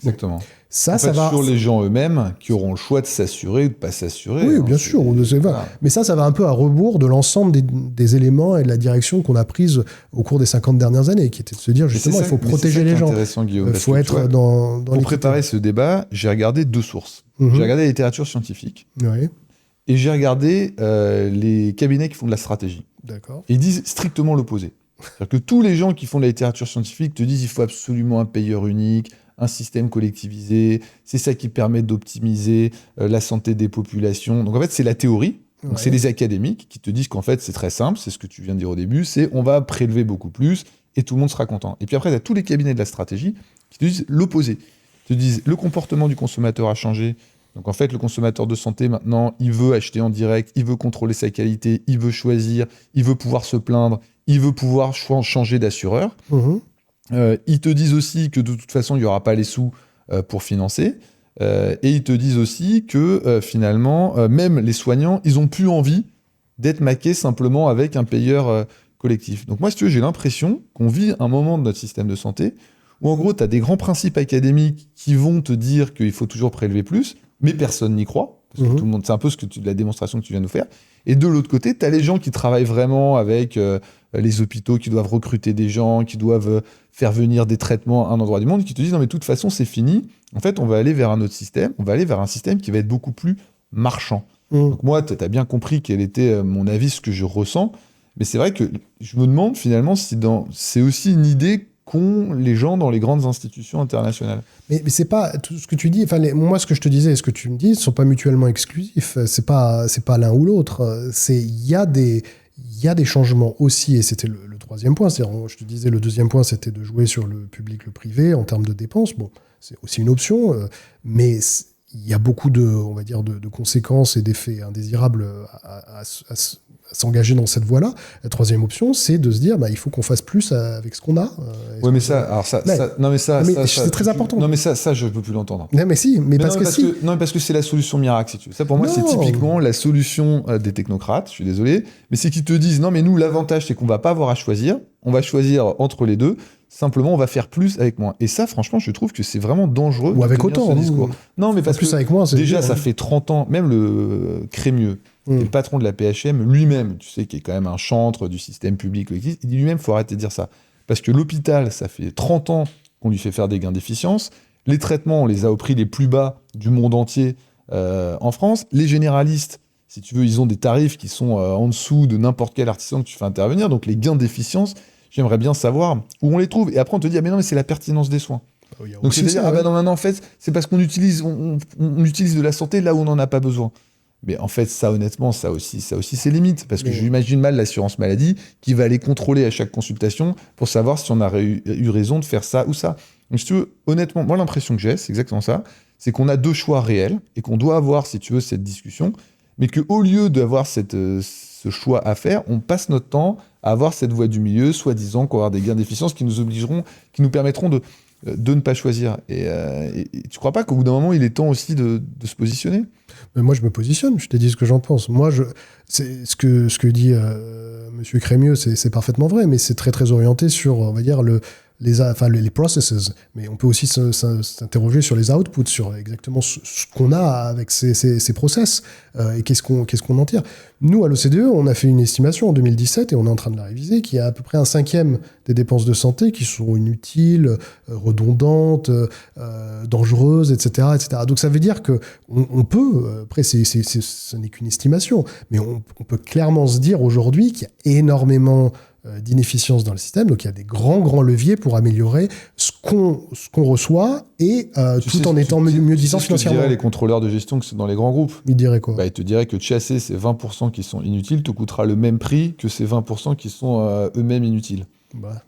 Exactement. Ça va sur les gens eux-mêmes qui auront le choix de s'assurer ou de pas s'assurer. Oui, bien sûr. Voilà. Mais ça va un peu à rebours de l'ensemble des éléments et de la direction qu'on a prise au cours des 50 dernières années, qui était de se dire justement, il faut protéger les gens. Guillaume, il faut être dans pour préparer ce débat, j'ai regardé 2 sources. J'ai regardé la littérature scientifique. Oui. Et j'ai regardé les cabinets qui font de la stratégie. D'accord. Ils disent strictement l'opposé. C'est-à-dire que tous les gens qui font de la littérature scientifique te disent qu'il faut absolument un payeur unique, un système collectivisé, c'est ça qui permet d'optimiser la santé des populations. Donc en fait, c'est la théorie. Donc c'est les académiques qui te disent qu'en fait, c'est très simple, c'est ce que tu viens de dire au début, c'est on va prélever beaucoup plus et tout le monde sera content. Et puis après, tu as tous les cabinets de la stratégie qui te disent l'opposé. Ils te disent le comportement du consommateur a changé. Donc en fait, le consommateur de santé, maintenant, il veut acheter en direct, il veut contrôler sa qualité, il veut choisir, il veut pouvoir se plaindre, il veut pouvoir changer d'assureur. Ils te disent aussi que de toute façon, il n'y aura pas les sous pour financer. Et ils te disent aussi que finalement, même les soignants, ils n'ont plus envie d'être maqués simplement avec un payeur collectif. Donc moi, si tu veux, j'ai l'impression qu'on vit un moment de notre système de santé où en gros, tu as des grands principes académiques qui vont te dire qu'il faut toujours prélever plus, mais personne n'y croit. Parce que tout le monde, c'est un peu la démonstration que tu viens de nous faire. Et de l'autre côté, tu as les gens qui travaillent vraiment avec les hôpitaux, qui doivent recruter des gens, qui doivent faire venir des traitements à un endroit du monde, qui te disent non mais de toute façon c'est fini. En fait, on va aller vers un autre système. On va aller vers un système qui va être beaucoup plus marchand. Donc moi, tu as bien compris quel était mon avis, ce que je ressens. Mais c'est vrai que je me demande finalement si c'est aussi une idée qu'ont les gens dans les grandes institutions internationales. Mais c'est pas tout ce que tu dis. Enfin, moi, ce que je te disais et ce que tu me dis ne sont pas mutuellement exclusifs. C'est pas l'un ou l'autre. Il y a des changements aussi, et c'était le troisième point. C'est-à-dire, je te disais, le deuxième point, c'était de jouer sur le public, le privé en termes de dépenses. Bon, c'est aussi une option, mais il y a beaucoup on va dire, de conséquences et d'effets indésirables à s'engager dans cette voie-là. La troisième option, c'est de se dire, il faut qu'on fasse plus avec ce qu'on a. Oui, mais ça, c'est très important. Non, mais ça, je peux plus l'entendre. Non, mais si, mais parce que c'est la solution miracle, si tu veux. Ça, pour moi, c'est typiquement la solution des technocrates. Je suis désolé, mais c'est qu'ils te disent, non, mais nous, l'avantage, c'est qu'on va pas avoir à choisir. On va choisir entre les deux. Simplement, on va faire plus avec moins. Et ça, franchement, je trouve que c'est vraiment dangereux. Ou avec autant. Ce discours. Non, mais parce plus que avec moins, déjà, ça fait 30 ans, même le Crémieux, le patron de la PHM, lui-même, tu sais, qui est quand même un chantre du système public, il dit lui-même, il faut arrêter de dire ça. Parce que l'hôpital, ça fait 30 ans qu'on lui fait faire des gains d'efficience. Les traitements, on les a au prix les plus bas du monde entier en France. Les généralistes, si tu veux, ils ont des tarifs qui sont en dessous de n'importe quel artisan que tu fais intervenir. Donc les gains d'efficience, j'aimerais bien savoir où on les trouve. Et après, on te dit, mais non, mais c'est la pertinence des soins. Donc c'est-à-dire, non, en fait, c'est parce qu'on utilise de la santé là où on n'en a pas besoin. Mais en fait, ça, honnêtement, ça aussi c'est limite. Parce que j'imagine mal l'assurance maladie qui va aller contrôler à chaque consultation pour savoir si on a eu raison de faire ça ou ça. Donc, si tu veux, honnêtement, moi, l'impression que j'ai, c'est exactement ça. C'est qu'on a 2 choix réels et qu'on doit avoir, si tu veux, cette discussion. Mais qu'au lieu d'avoir ce choix à faire, on passe notre temps à avoir cette voie du milieu, soi-disant qu'on va avoir des gains d'efficience qui nous permettront de ne pas choisir. Et tu crois pas qu'au bout d'un moment, il est temps aussi de se positionner ? Mais moi, je me positionne, je t'ai dit ce que j'en pense. Moi, c'est ce que dit M. Crémieux, c'est parfaitement vrai, mais c'est très, très orienté sur, on va dire, les processes. Mais on peut aussi s'interroger sur les outputs, sur exactement ce qu'on a avec ces process et qu'est-ce qu'on en tire. Nous, à l'OCDE, on a fait une estimation en 2017 et on est en train de la réviser, qu'il y a à peu près 1/5 des dépenses de santé qui sont inutiles, redondantes, dangereuses, etc., etc. Donc ça veut dire qu'on peut, après ce n'est qu'une estimation, mais on peut clairement se dire aujourd'hui qu'il y a énormément d'inefficience dans le système, donc il y a des grands leviers pour améliorer ce qu'on reçoit et tout en étant mieux disant financièrement. Diraient les contrôleurs de gestion que c'est dans les grands groupes. Ils diraient quoi? Ils te diraient que chasser ces 20% qui sont inutiles te coûtera le même prix que ces 20% qui sont eux-mêmes inutiles.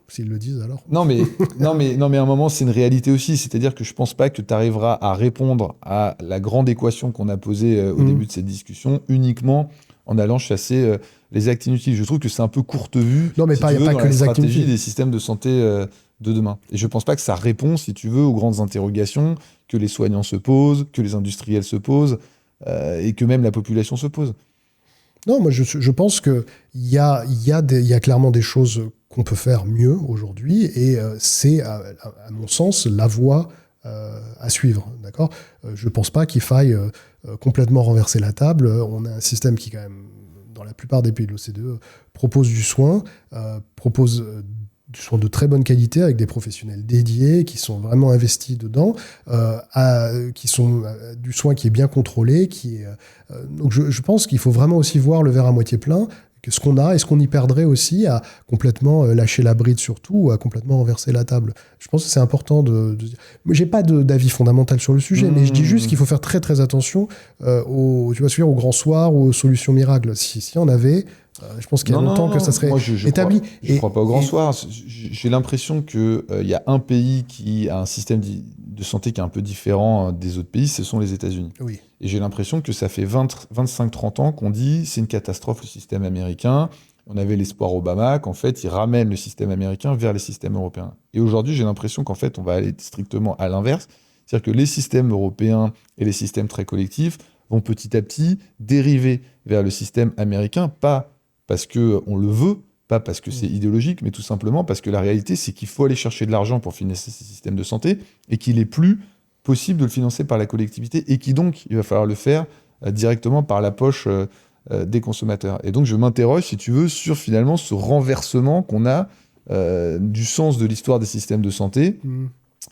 S'ils le disent alors. Non, mais à un moment, c'est une réalité aussi. C'est-à-dire que je pense pas que tu arriveras à répondre à la grande équation qu'on a posée au début de cette discussion uniquement en allant chasser les actes inutiles. Je trouve que c'est un peu courte vue. Non, mais si il n'y a pas que les actes inutiles. Des systèmes de santé de demain. Et je pense pas que ça répond, si tu veux, aux grandes interrogations que les soignants se posent, que les industriels se posent et que même la population se pose. Non, moi je pense qu'il y a clairement des choses qu'on peut faire mieux aujourd'hui et c'est, à mon sens, la voie à suivre. D'accord ? Je ne pense pas qu'il faille complètement renverser la table. On a un système qui, quand même, dans la plupart des pays de l'OCDE, propose du soin, propose du soin de très bonne qualité avec des professionnels dédiés qui sont vraiment investis dedans, qui sont du soin qui est bien contrôlé. Donc je pense qu'il faut vraiment aussi voir le verre à moitié plein, que ce qu'on a et ce qu'on y perdrait aussi à complètement lâcher la bride sur tout ou à complètement renverser la table. Je pense que c'est important de dire. J'ai pas d'avis fondamental sur le sujet, mais je dis juste qu'il faut faire très très attention aux grands soirs ou aux solutions miracles. Si on avait... je pense qu'il y a longtemps que ça serait établi. Je ne crois pas au grand soir. J'ai l'impression qu'il y a un pays qui a un système de santé qui est un peu différent des autres pays, ce sont les États-Unis. Oui. Et j'ai l'impression que ça fait 25-30 ans qu'on dit c'est une catastrophe le système américain. On avait l'espoir Obama qu'en fait, il ramène le système américain vers les systèmes européens. Et aujourd'hui, j'ai l'impression qu'en fait, on va aller strictement à l'inverse. C'est-à-dire que les systèmes européens et les systèmes très collectifs vont petit à petit dériver vers le système américain, pas parce qu'on le veut, pas parce que c'est idéologique, mais tout simplement parce que la réalité, c'est qu'il faut aller chercher de l'argent pour financer ces systèmes de santé et qu'il n'est plus possible de le financer par la collectivité et qui donc, il va falloir le faire directement par la poche des consommateurs. Et donc, je m'interroge, si tu veux, sur finalement ce renversement qu'on a du sens de l'histoire des systèmes de santé.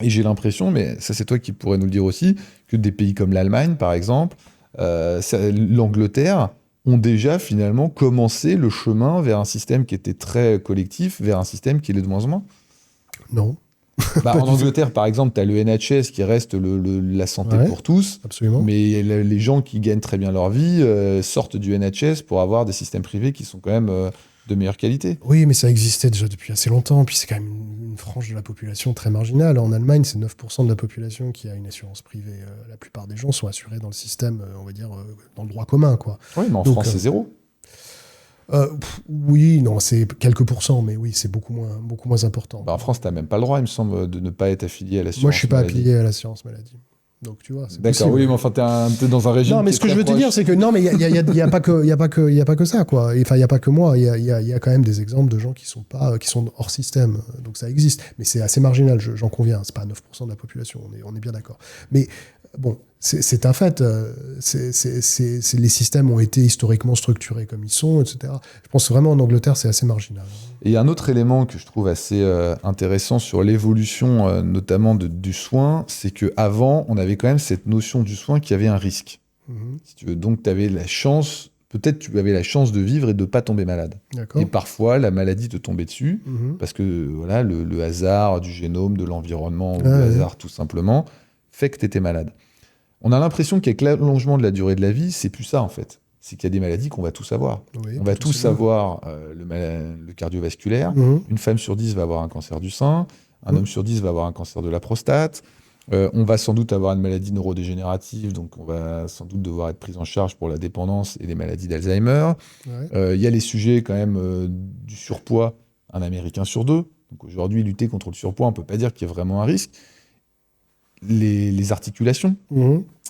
Et j'ai l'impression, mais ça c'est toi qui pourrais nous le dire aussi, que des pays comme l'Allemagne, par exemple, l'Angleterre, ont déjà finalement commencé le chemin vers un système qui était très collectif, vers un système qui l'est de moins en moins. Non. En Angleterre, par exemple, tu as le NHS qui reste la santé pour tous. Absolument. Mais les gens qui gagnent très bien leur vie sortent du NHS pour avoir des systèmes privés qui sont quand même de meilleure qualité. Oui, mais ça existait déjà depuis assez longtemps. Puis c'est quand même une frange de la population très marginale. En Allemagne, c'est 9% de la population qui a une assurance privée. La plupart des gens sont assurés dans le système, on va dire, dans le droit commun, quoi. Oui, mais en France, c'est zéro. Oui, non, c'est quelques pourcents, mais oui, c'est beaucoup moins important. En France, tu n'as même pas le droit, il me semble, de ne pas être affilié à l'assurance maladie. Moi, je ne suis pas affilié à l'assurance maladie. Donc, tu vois, c'est D'accord, possible. oui, mais enfin, t'es dans un régime. Non, mais ce que je veux te dire, c'est que non, mais il y a pas que ça, quoi. Enfin, il y a pas que moi. Il y a quand même des exemples de gens qui sont hors système. Donc ça existe, mais c'est assez marginal. J'en conviens. C'est pas 9% de la population. On est bien d'accord. Mais bon, c'est un fait. Les systèmes ont été historiquement structurés comme ils sont, etc. Je pense vraiment en Angleterre, c'est assez marginal. Et il y a un autre élément que je trouve assez intéressant sur l'évolution, notamment du soin, c'est qu'avant, on avait quand même cette notion du soin qui avait un risque. Si tu veux. Donc, tu avais la chance, peut-être tu avais la chance de vivre et de ne pas tomber malade. D'accord. Et parfois, la maladie te tombait dessus, parce que voilà, le hasard du génome, de l'environnement, ou le hasard tout simplement, fait que tu étais malade. On a l'impression qu'avec l'allongement de la durée de la vie, c'est plus ça en fait. C'est qu'il y a des maladies qu'on va tous avoir. Oui, on va tous avoir le cardiovasculaire. Une femme sur 10 va avoir un cancer du sein. Un homme sur 10 va avoir un cancer de la prostate. On va sans doute avoir une maladie neurodégénérative, donc on va sans doute devoir être pris en charge pour la dépendance et les maladies d'Alzheimer. Il y a les sujets quand même du surpoids, un Américain sur 2. Donc aujourd'hui, lutter contre le surpoids, on ne peut pas dire qu'il y a vraiment un risque. Les articulations,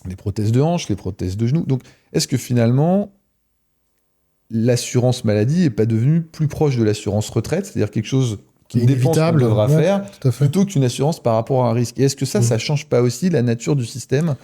les prothèses de hanche, les prothèses de genoux. Donc, est-ce que finalement, l'assurance maladie n'est pas devenue plus proche de l'assurance retraite, c'est-à-dire quelque chose qui est inévitable, qu'on devra faire, plutôt qu'une assurance par rapport à un risque? Et est-ce que ça ne change pas aussi la nature du système ?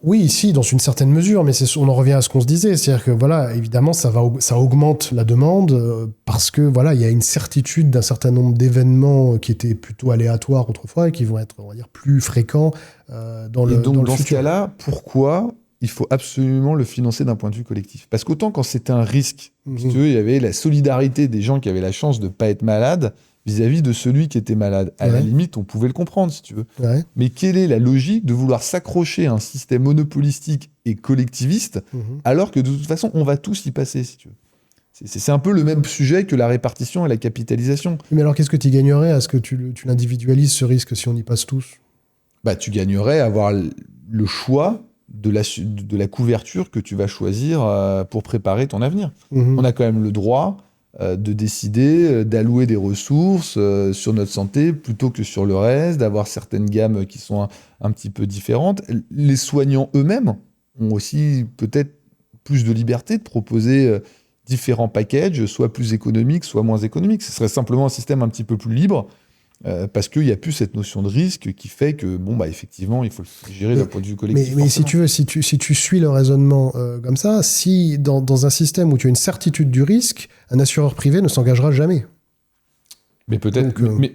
Oui, si, dans une certaine mesure, mais on en revient à ce qu'on se disait, c'est-à-dire que voilà, évidemment, ça augmente la demande parce que voilà, il y a une certitude d'un certain nombre d'événements qui étaient plutôt aléatoires autrefois et qui vont être, on va dire, plus fréquents dans le futur. Dans ce cas-là, pourquoi il faut absolument le financer d'un point de vue collectif? Parce qu'autant quand c'était un risque, si tu veux, il y avait la solidarité des gens qui avaient la chance de ne pas être malades, vis-à-vis de celui qui était malade. À la limite, on pouvait le comprendre, si tu veux. Ouais. Mais quelle est la logique de vouloir s'accrocher à un système monopolistique et collectiviste, alors que de toute façon, on va tous y passer, si tu veux. C'est un peu le même sujet que la répartition et la capitalisation. Mais alors, qu'est-ce que tu gagnerais à ce que tu l'individualises, ce risque, si on y passe tous? Bah, tu gagnerais à avoir le choix de la couverture que tu vas choisir pour préparer ton avenir. On a quand même le droit de décider d'allouer des ressources sur notre santé plutôt que sur le reste, d'avoir certaines gammes qui sont un petit peu différentes. Les soignants eux-mêmes ont aussi peut-être plus de liberté de proposer différents packages, soit plus économiques, soit moins économiques. Ce serait simplement un système un petit peu plus libre, parce qu'il n'y a plus cette notion de risque qui fait que, effectivement, il faut le gérer d'un point de vue collectif. Mais si tu veux, si tu suis le raisonnement comme ça, si dans un système où tu as une certitude du risque, un assureur privé ne s'engagera jamais. Mais peut-être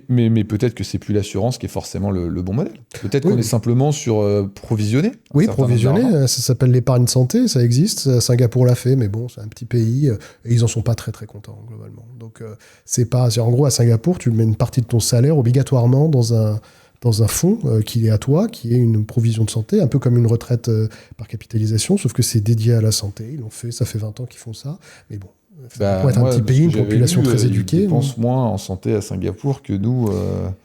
mais peut-être que c'est plus l'assurance qui est forcément le bon modèle. Peut-être qu'on est simplement sur provisionner. Oui, provisionner, ça s'appelle l'épargne santé, ça existe. Singapour l'a fait, mais bon, c'est un petit pays et ils en sont pas très très contents globalement. Donc en gros à Singapour, tu mets une partie de ton salaire obligatoirement dans un fonds qui est à toi, qui est une provision de santé, un peu comme une retraite par capitalisation, sauf que c'est dédié à la santé. Ils l'ont fait, ça fait 20 ans qu'ils font ça, mais bon. Pour être un petit pays, une population très éduquée. Ils dépensent moins en santé à Singapour que nous.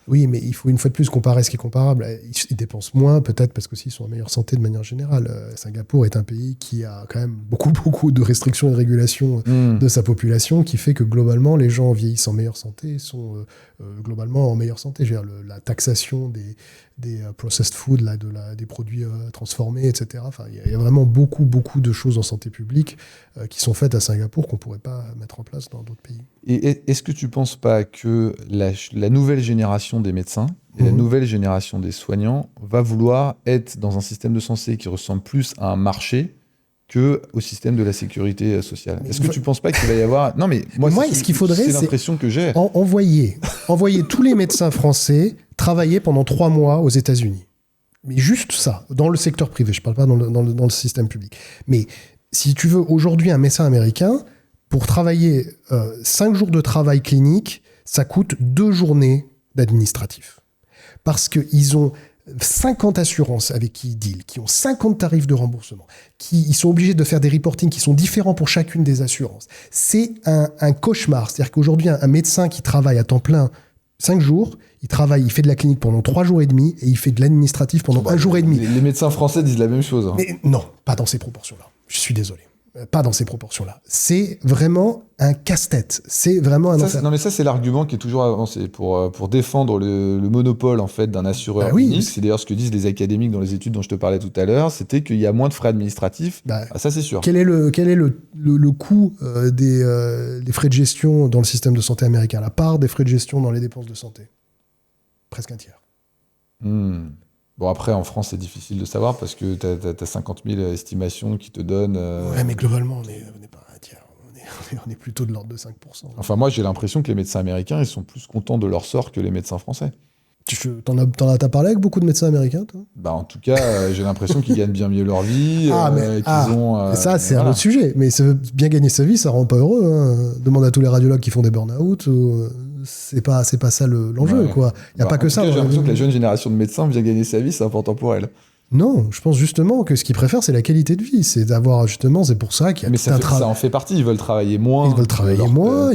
Oui, mais il faut une fois de plus comparer ce qui est comparable. Ils dépensent moins, peut-être parce qu'aussi ils sont en meilleure santé de manière générale. Singapour est un pays qui a quand même beaucoup de restrictions et de régulations de sa population, qui fait que globalement, les gens vieillissent en meilleure santé sont globalement en meilleure santé. Je veux dire, la taxation des processed food, des produits transformés, etc. Enfin, il y a vraiment beaucoup de choses en santé publique qui sont faites à Singapour qu'on ne pourrait pas mettre en place dans d'autres pays. Et est-ce que tu ne penses pas que la nouvelle génération des médecins et la nouvelle génération des soignants va vouloir être dans un système de santé qui ressemble plus à un marché qu'au système de la sécurité sociale? Est-ce que tu ne penses pas qu'il va y avoir... Non, mais moi ce qu'il faudrait, c'est l'impression que j'ai. Envoyer tous les médecins français travailler pendant 3 mois aux États-Unis. Mais juste ça, dans le secteur privé, je ne parle pas dans le système public. Mais si tu veux, aujourd'hui, un médecin américain, pour travailler 5 jours de travail clinique, ça coûte 2 journées d'administratif. Parce qu'ils ont 50 assurances avec qui ils dealent, qui ont 50 tarifs de remboursement, ils sont obligés de faire des reportings qui sont différents pour chacune des assurances. C'est un cauchemar. C'est-à-dire qu'aujourd'hui, un médecin qui travaille à temps plein 5 jours, il fait de la clinique pendant 3 jours et demi et il fait de l'administratif pendant 1 jour et demi. Les médecins français disent la même chose. Hein. Mais non, pas dans ces proportions-là. Je suis désolé. Pas dans ces proportions-là. C'est vraiment un casse-tête. C'est vraiment un enfer. Non, mais ça, c'est l'argument qui est toujours avancé pour défendre le monopole en fait, d'un assureur unique. C'est d'ailleurs ce que disent les académiques dans les études dont je te parlais tout à l'heure. C'était qu'il y a moins de frais administratifs. Ça, c'est sûr. Quel est le coût des frais de gestion dans le système de santé américain? La part des frais de gestion dans les dépenses de santé? Presque un tiers. Bon, après, en France, c'est difficile de savoir parce que tu as 50 000 estimations qui te donnent... Ouais, mais globalement, on n'est pas un tiers. On est plutôt de l'ordre de 5%. Enfin, moi, j'ai l'impression que les médecins américains, ils sont plus contents de leur sort que les médecins français. T'as parlé avec beaucoup de médecins américains, toi? En tout cas, j'ai l'impression qu'ils gagnent bien mieux leur vie. Ça, c'est un autre sujet. Mais bien gagner sa vie, ça rend pas heureux. Hein. Demande à tous les radiologues qui font des burn-out. C'est pas ça l'enjeu, quoi. Il n'y a pas que ça. J'ai l'impression que la jeune génération de médecins vient gagner sa vie, c'est important pour elle. Non, je pense justement que ce qu'ils préfèrent, c'est la qualité de vie. C'est d'avoir justement, c'est pour ça qu'il y a ça en fait partie. Ils veulent travailler moins. Ils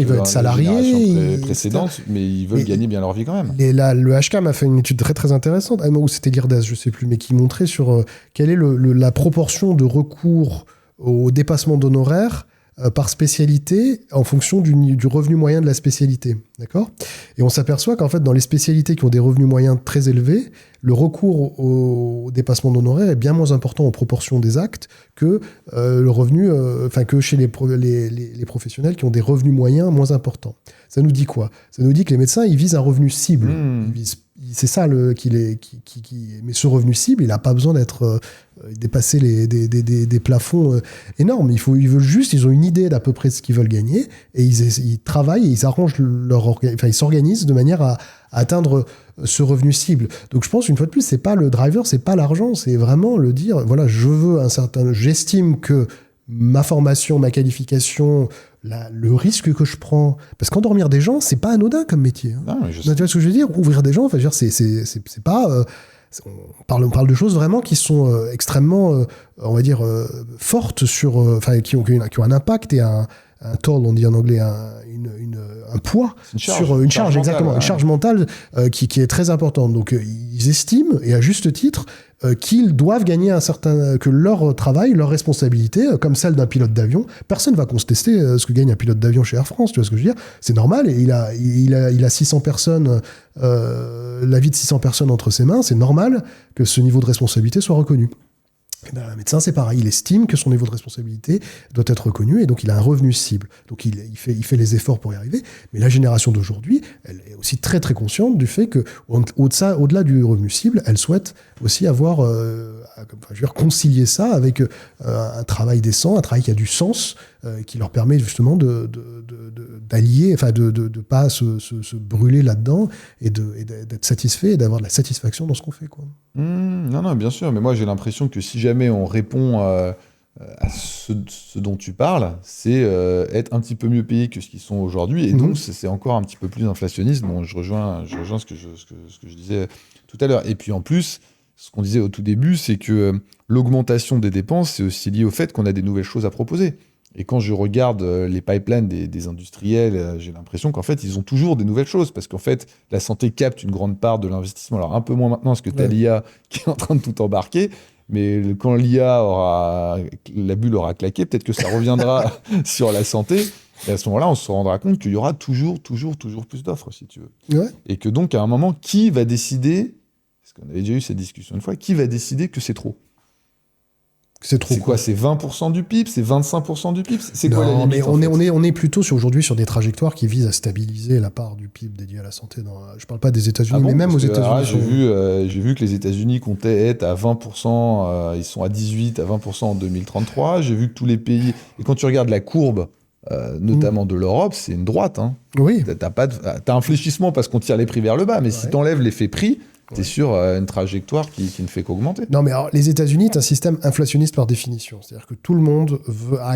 veulent être salariés. Précédente, mais ils veulent gagner bien leur vie quand même. Et là, le HCAM a fait une étude très très intéressante, où c'était l'IRDES, je sais plus, mais qui montrait sur quelle est la proportion de recours au dépassement d'honoraires par spécialité en fonction du revenu moyen de la spécialité. D'accord ? Et on s'aperçoit qu'en fait, dans les spécialités qui ont des revenus moyens très élevés, le recours au dépassement d'honoraires est bien moins important en proportion des actes que le revenu, que chez les professionnels qui ont des revenus moyens moins importants. Ça nous dit quoi ? Ça nous dit que les médecins, ils visent un revenu cible. C'est ça mais ce revenu cible, il n'a pas besoin d'être dépasser des plafonds énormes. Ils veulent juste, ils ont une idée d'à peu près de ce qu'ils veulent gagner et ils travaillent, et ils arrangent ils s'organisent de manière à atteindre ce revenu cible. Donc je pense une fois de plus, c'est pas le driver, c'est pas l'argent, c'est vraiment le dire voilà, j'estime que ma formation, ma qualification, le risque que je prends. Parce qu'endormir des gens, c'est pas anodin comme métier. Hein. Non, mais Tu vois ce que je veux dire? Ouvrir des gens, enfin, je veux dire, c'est pas. On parle de choses vraiment qui sont extrêmement, on va dire, fortes qui ont un impact et un toll, on dit en anglais, un poids sur une charge exactement, une charge mentale qui est très importante. Donc ils estiment, et à juste titre, qu'ils doivent gagner que leur travail, leur responsabilité, comme celle d'un pilote d'avion, personne ne va contester ce que gagne un pilote d'avion chez Air France, tu vois ce que je veux dire? C'est normal, et il a 600 personnes, la vie de 600 personnes entre ses mains, c'est normal que ce niveau de responsabilité soit reconnu. Eh ben, un médecin, c'est pareil. Il estime que son niveau de responsabilité doit être reconnu et donc il a un revenu cible. Donc il fait les efforts pour y arriver. Mais la génération d'aujourd'hui, elle est aussi très très consciente du fait que au-delà du revenu cible, elle souhaite aussi avoir, concilier ça avec un travail décent, un travail qui a du sens, qui leur permet justement d'allier, enfin de pas se brûler là-dedans et d'être satisfait et d'avoir de la satisfaction dans ce qu'on fait, quoi. Non, bien sûr, mais moi j'ai l'impression que si jamais on répond à ce dont tu parles, c'est être un petit peu mieux payé que ce qu'ils sont aujourd'hui, et donc c'est encore un petit peu plus inflationniste. Bon, je rejoins ce que je disais tout à l'heure. Et puis en plus, ce qu'on disait au tout début, c'est que l'augmentation des dépenses, c'est aussi lié au fait qu'on a des nouvelles choses à proposer. Et quand je regarde les pipelines des industriels, j'ai l'impression qu'en fait, ils ont toujours des nouvelles choses. Parce qu'en fait, la santé capte une grande part de l'investissement. Alors, un peu moins maintenant, parce que tu as l'IA qui est en train de tout embarquer. Mais quand la bulle aura claqué, peut-être que ça reviendra sur la santé. Et à ce moment-là, on se rendra compte qu'il y aura toujours plus d'offres, si tu veux. Ouais. Et que donc, à un moment, qui va décider, parce qu'on avait déjà eu cette discussion une fois, qui va décider que c'est trop ? C'est trop quoi? C'est 20% du PIB? C'est 25% du PIB? C'est quoi la limite? Mais on est plutôt aujourd'hui sur des trajectoires qui visent à stabiliser la part du PIB dédiée à la santé. Je parle pas des États-Unis, mais même aux États-Unis. J'ai vu que les États-Unis comptaient être à 20%, ils sont à 18, à 20% en 2033. J'ai vu que tous les pays... Et quand tu regardes la courbe, notamment de l'Europe, c'est une droite. Hein. Oui. T'as un fléchissement parce qu'on tire les prix vers le bas, mais si t'enlèves l'effet prix... T'es sur une trajectoire qui ne fait qu'augmenter. Non, mais alors, les États-Unis, c'est un système inflationniste par définition. C'est-à-dire que tout le monde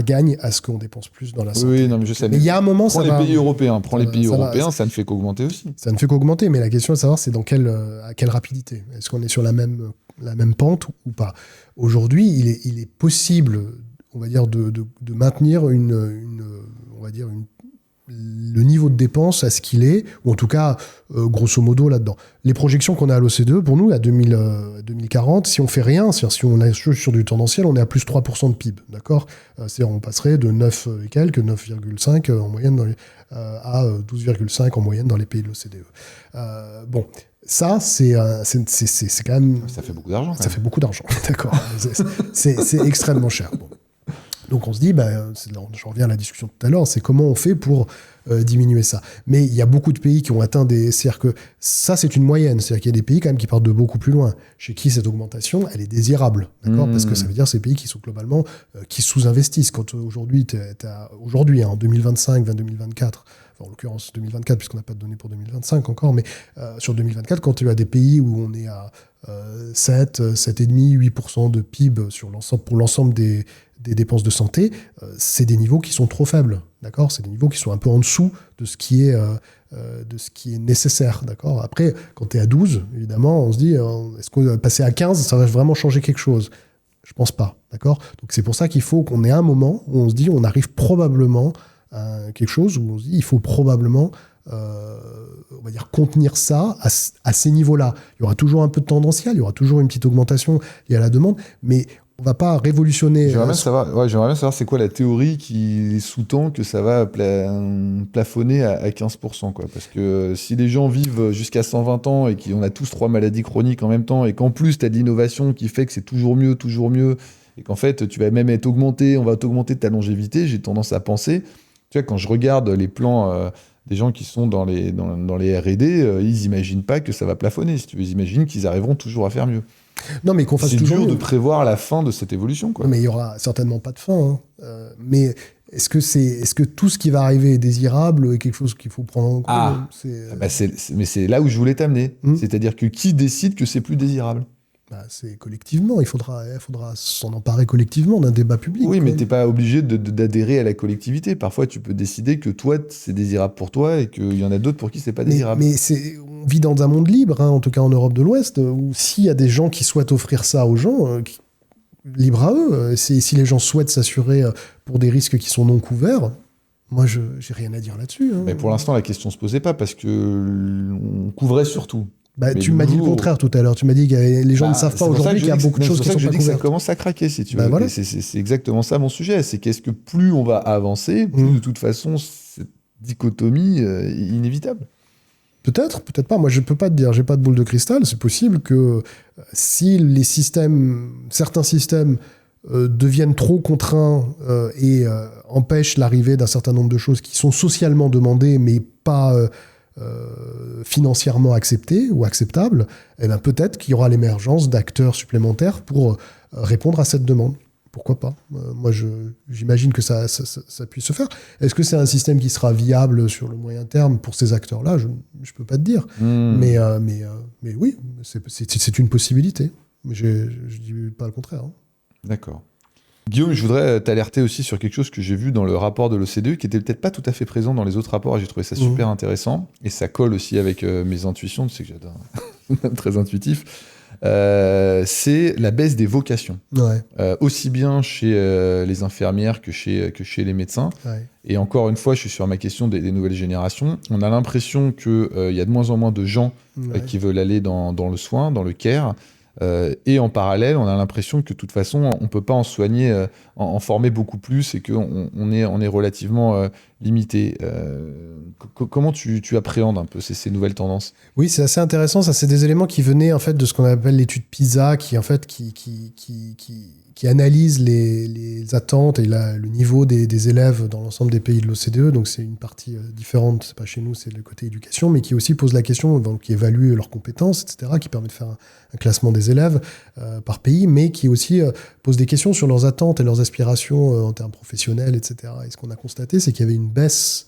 gagne à ce qu'on dépense plus dans la santé. Oui, non, mais je sais. Mais il y a un moment, ça va... Pays européens. Prends les pays européens, ça ne fait qu'augmenter aussi. Ça ne fait qu'augmenter, mais la question est de savoir, c'est à quelle rapidité. Est-ce qu'on est sur la même pente ou pas? Aujourd'hui, il est possible, on va dire, de maintenir le niveau de dépense à ce qu'il est, ou en tout cas, grosso modo, là-dedans. Les projections qu'on a à l'OCDE, pour nous, à 2040, si on fait rien, c'est-à-dire si on est sur du tendanciel, on est à plus 3% de PIB, d'accord? C'est-à-dire on passerait de 9 et quelques, 9,5 en moyenne à 12,5 en moyenne dans les pays de l'OCDE. Bon, ça, c'est quand même... Ça fait beaucoup d'argent. Ça fait beaucoup d'argent, d'accord. C'est extrêmement cher. Bon. Donc on se dit, je reviens à la discussion tout à l'heure, c'est comment on fait pour diminuer ça. Mais il y a beaucoup de pays qui ont atteint c'est-à-dire que ça, c'est une moyenne. C'est-à-dire qu'il y a des pays quand même qui partent de beaucoup plus loin, chez qui cette augmentation, elle est désirable, d'accord? Parce que ça veut dire ces pays qui sont globalement, qui sous-investissent. Quand aujourd'hui, en 2025, 2024, en l'occurrence 2024, puisqu'on n'a pas de données pour 2025 encore, mais sur 2024, quand tu as des pays où on est à 7,5, 8% de PIB pour l'ensemble des dépenses de santé, c'est des niveaux qui sont trop faibles, d'accord? C'est des niveaux qui sont un peu en dessous de ce qui est nécessaire, d'accord? Après, quand tu es à 12, évidemment, on se dit, est-ce que passer à 15, ça va vraiment changer quelque chose? Je pense pas, d'accord? Donc c'est pour ça qu'il faut qu'on ait un moment où on se dit, on arrive probablement à quelque chose où on se dit, il faut probablement on va dire contenir ça à ces niveaux-là. Il y aura toujours un peu de tendanciel, il y aura toujours une petite augmentation liée à la demande, mais on ne va pas révolutionner... J'aimerais bien savoir c'est quoi la théorie qui sous-tend que ça va plafonner à 15%. Quoi. Parce que si les gens vivent jusqu'à 120 ans et qu'on a tous 3 maladies chroniques en même temps, et qu'en plus tu as de l'innovation qui fait que c'est toujours mieux, et qu'en fait tu vas même être augmenté, on va t'augmenter ta longévité, j'ai tendance à penser... Tu vois, quand je regarde les plans... des gens qui sont dans les R&D, ils n'imaginent pas que ça va plafonner. Si tu veux, ils imaginent qu'ils arriveront toujours à faire mieux. Non, mais qu'on fasse toujours mieux. C'est dur de prévoir la fin de cette évolution. Quoi. Non, mais il n'y aura certainement pas de fin. Hein. Mais est-ce que tout ce qui va arriver est désirable et quelque chose qu'il faut prendre en compte? Mais c'est là où je voulais t'amener. C'est-à-dire que qui décide que c'est plus désirable? C'est collectivement. Il faudra s'en emparer collectivement d'un débat public. Oui, mais t'es pas obligé d'adhérer à la collectivité. Parfois, tu peux décider que toi, c'est désirable pour toi et qu'il y en a d'autres pour qui c'est pas désirable. Mais on vit dans un monde libre, en tout cas en Europe de l'Ouest, où s'il y a des gens qui souhaitent offrir ça aux gens, libre à eux. Si les gens souhaitent s'assurer pour des risques qui sont non couverts, moi, j'ai rien à dire là-dessus. Mais pour l'instant, la question se posait pas parce qu'on couvrait surtout. Tu m'as dit le contraire tout à l'heure. Tu m'as dit que les gens ne savent pas aujourd'hui qu'il y a beaucoup de choses qui sont pas couvertes. Ça commence à craquer, si tu veux. Voilà. C'est exactement ça mon sujet. C'est qu'est-ce que plus on va avancer, plus de toute façon, cette dichotomie est inévitable. Peut-être pas. Moi, je peux pas te dire. J'ai pas de boule de cristal. C'est possible que si certains systèmes deviennent trop contraints et empêchent l'arrivée d'un certain nombre de choses qui sont socialement demandées, mais pas financièrement acceptées ou acceptables, eh ben peut-être qu'il y aura l'émergence d'acteurs supplémentaires pour répondre à cette demande. Pourquoi pas ? Moi, j'imagine que ça puisse se faire. Est-ce que c'est un système qui sera viable sur le moyen terme pour ces acteurs-là ? Je ne peux pas te dire. Mais oui, c'est une possibilité. Mais je ne dis pas le contraire. D'accord. Guillaume, je voudrais t'alerter aussi sur quelque chose que j'ai vu dans le rapport de l'OCDE, qui n'était peut-être pas tout à fait présent dans les autres rapports, et j'ai trouvé ça super intéressant. Et ça colle aussi avec mes intuitions, tu sais que j'adore, très intuitif. C'est la baisse des vocations. Ouais. Aussi bien chez les infirmières que chez les médecins. Ouais. Et encore une fois, je suis sur ma question des nouvelles générations. On a l'impression qu'il y a de moins en moins de gens qui veulent aller dans le soin, dans le care. Et en parallèle, on a l'impression que de toute façon, on ne peut pas en soigner, en former beaucoup plus et qu'on est relativement limité. Comment tu appréhendes un peu ces nouvelles tendances ? Oui, c'est assez intéressant. Ça, c'est des éléments qui venaient en fait de ce qu'on appelle l'étude PISA, qui en fait qui analyse les attentes et le niveau des élèves dans l'ensemble des pays de l'OCDE. Donc c'est une partie différente. C'est pas chez nous, c'est le côté éducation, mais qui aussi pose la question, donc qui évalue leurs compétences, etc., qui permet de faire un classement des élèves par pays, mais qui aussi pose des questions sur leurs attentes et leurs aspirations en termes professionnels, etc. Et ce qu'on a constaté, c'est qu'il y avait une baisse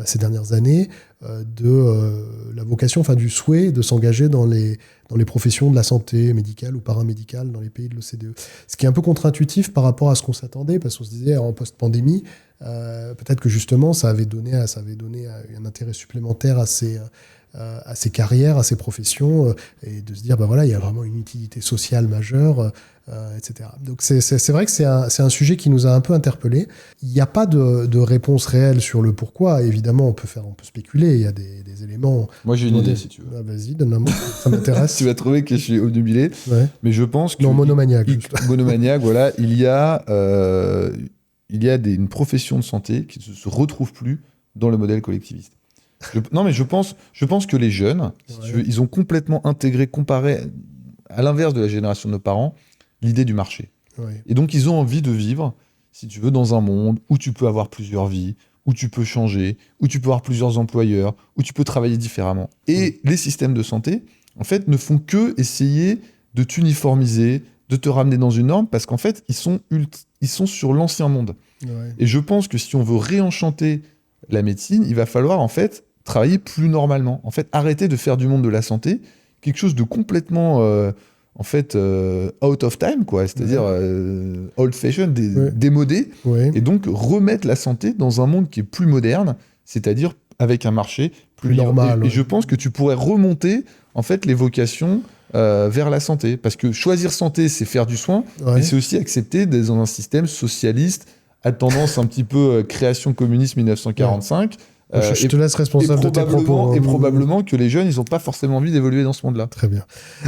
ces dernières années de la vocation, enfin du souhait de s'engager dans les professions de la santé médicale ou paramédicale dans les pays de l'OCDE. Ce qui est un peu contre-intuitif par rapport à ce qu'on s'attendait, parce qu'on se disait en post-pandémie, peut-être que justement ça avait donné un intérêt supplémentaire à ces carrières, à ces professions, et de se dire, il y a vraiment une utilité sociale majeure, etc. Donc c'est vrai que c'est un sujet qui nous a un peu interpellés. Il n'y a pas de réponse réelle sur le pourquoi. Évidemment, on peut spéculer, il y a des éléments... Moi, j'ai une idée, si tu veux. Ah, vas-y, donne-moi, ça m'intéresse. Tu vas trouver que je suis obnubilé, mais je pense que... Non, monomaniaque. Monomaniaque, voilà. Il y a une profession de santé qui ne se retrouve plus dans le modèle collectiviste. Non, mais je pense que les jeunes, si tu veux, ils ont complètement intégré, comparé à l'inverse de la génération de nos parents, l'idée du marché. Ouais. Et donc, ils ont envie de vivre, si tu veux, dans un monde où tu peux avoir plusieurs vies, où tu peux changer, où tu peux avoir plusieurs employeurs, où tu peux travailler différemment. Et les systèmes de santé, en fait, ne font que essayer de t'uniformiser, de te ramener dans une norme, parce qu'en fait, ils sont sur l'ancien monde. Ouais. Et je pense que si on veut réenchanter la médecine, il va falloir, en fait, travailler plus normalement. En fait, arrêter de faire du monde de la santé quelque chose de complètement... out of time, quoi, c'est-à-dire old-fashioned, démodé, et donc remettre la santé dans un monde qui est plus moderne, c'est-à-dire avec un marché plus normal. Et je pense que tu pourrais remonter en fait les vocations vers la santé, parce que choisir santé, c'est faire du soin, mais c'est aussi accepter d'être dans un système socialiste à tendance un petit peu création communiste 1945. Je te laisse responsable de tes propos. Et probablement que les jeunes, ils n'ont pas forcément envie d'évoluer dans ce monde-là. Très bien.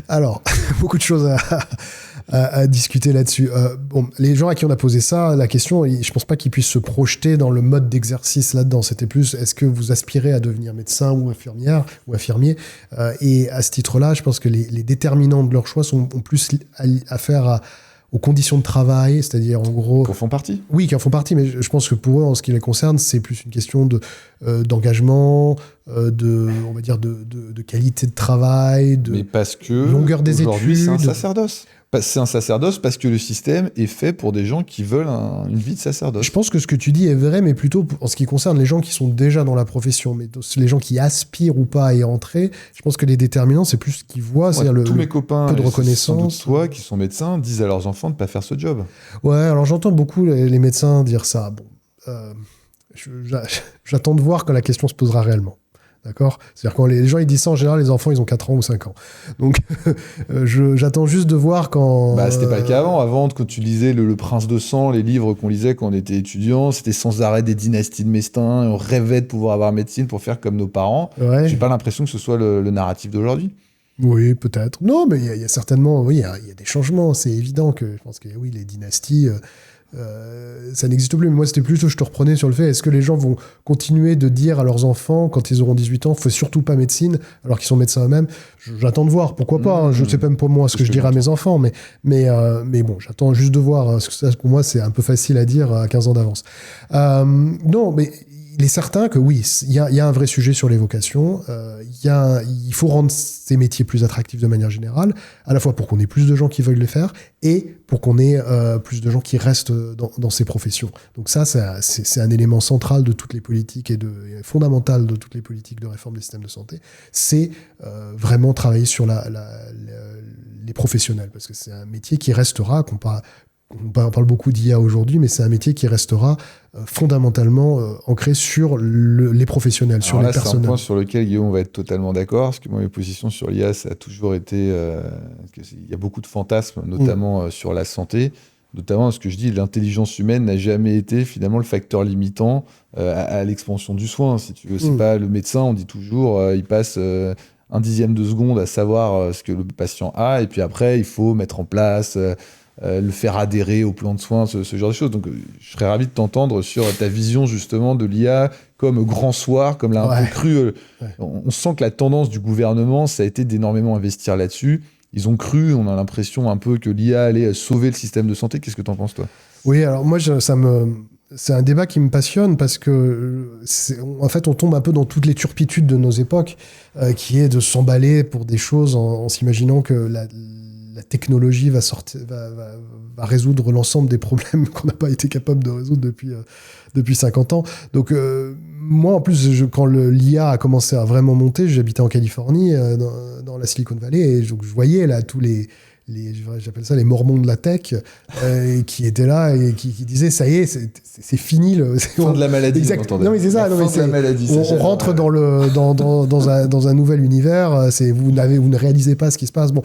Alors, beaucoup de choses à discuter là-dessus. Les gens à qui on a posé ça, la question, je ne pense pas qu'ils puissent se projeter dans le mode d'exercice là-dedans. C'était plus, est-ce que vous aspirez à devenir médecin ou infirmière ou infirmier ? Et à ce titre-là, je pense que les déterminants de leur choix ont plus affaire aux conditions de travail, c'est-à-dire en gros... Qui en font partie. Oui, qui en font partie, mais je pense que pour eux, en ce qui les concerne, c'est plus une question d'engagement, on va dire de qualité de travail, de mais parce que longueur des études. Aujourd'hui, c'est un sacerdoce. passer un sacerdoce parce que le système est fait pour des gens qui veulent une vie de sacerdoce. Je pense que ce que tu dis est vrai, mais plutôt en ce qui concerne les gens qui sont déjà dans la profession. Mais les gens qui aspirent ou pas à y rentrer, je pense que les déterminants, c'est plus ce qu'ils voient. C'est-à-dire tous mes copains, peu de reconnaissance. Sans doute toi, qui sont médecins, disent à leurs enfants de ne pas faire ce job. Ouais, alors j'entends beaucoup les médecins dire ça. Bon, j'attends de voir quand la question se posera réellement. D'accord ? C'est-à-dire quand les gens ils disent ça, en général, les enfants, ils ont 4 ans ou 5 ans. Donc, j'attends juste de voir quand... C'était pas le cas avant. Avant, quand tu lisais le Prince de Sang, les livres qu'on lisait quand on était étudiant, c'était sans arrêt des dynasties de Mestins, et on rêvait de pouvoir avoir médecine pour faire comme nos parents. Ouais. J'ai pas l'impression que ce soit le narratif d'aujourd'hui. Oui, peut-être. Non, mais il y a certainement... Oui, il y a des changements. C'est évident que... Je pense que oui, les dynasties... ça n'existe plus, mais moi c'était plutôt, je te reprenais sur le fait, est-ce que les gens vont continuer de dire à leurs enfants quand ils auront 18 ans, faut surtout pas médecine, alors qu'ils sont médecins eux-mêmes? J'attends de voir, pourquoi pas, hein, je ne sais même pas moi ce que je dirais à mes enfants, mais bon, j'attends juste de voir, parce que ça, pour moi c'est un peu facile à dire à 15 ans d'avance. Non, mais il est certain que oui, il y a un vrai sujet sur les vocations. Il faut rendre ces métiers plus attractifs de manière générale, à la fois pour qu'on ait plus de gens qui veulent les faire et pour qu'on ait plus de gens qui restent dans ces professions. Donc ça, c'est un élément central de toutes les politiques et fondamental de toutes les politiques de réforme des systèmes de santé. C'est vraiment travailler sur les professionnels, parce que c'est un métier qui restera, on parle beaucoup d'IA aujourd'hui, mais c'est un métier qui restera fondamentalement ancré sur les professionnels, sur les personnels. C'est un point sur lequel, Guillaume, on va être totalement d'accord, parce que moi, mes positions sur l'IA, ça a toujours été... il y a beaucoup de fantasmes, notamment sur la santé, notamment ce que je dis, l'intelligence humaine n'a jamais été finalement le facteur limitant à l'expansion du soin, si tu veux. C'est pas le médecin, on dit toujours, il passe... un dixième de seconde à savoir ce que le patient a, et puis après, il faut mettre en place... le faire adhérer au plan de soins, ce genre de choses. Donc, je serais ravi de t'entendre sur ta vision, justement, de l'IA comme grand soir, comme l'a un peu cru. On sent que la tendance du gouvernement, ça a été d'énormément investir là-dessus. Ils ont cru, on a l'impression un peu que l'IA allait sauver le système de santé. Qu'est-ce que t'en penses, toi ? Oui, alors moi, c'est un débat qui me passionne parce que, en fait, on tombe un peu dans toutes les turpitudes de nos époques, qui est de s'emballer pour des choses en s'imaginant que la technologie va résoudre l'ensemble des problèmes qu'on n'a pas été capable de résoudre depuis 50 ans. Donc, moi, en plus, quand l'IA a commencé à vraiment monter, j'habitais en Californie, dans la Silicon Valley, et donc, je voyais là tous j'appelle ça les mormons de la tech, qui étaient là et qui disaient ça y est, c'est fini fin de la maladie. Exact. Non mais c'est ça. On rentre ouais. dans un nouvel univers. Vous ne réalisez pas ce qui se passe. Bon.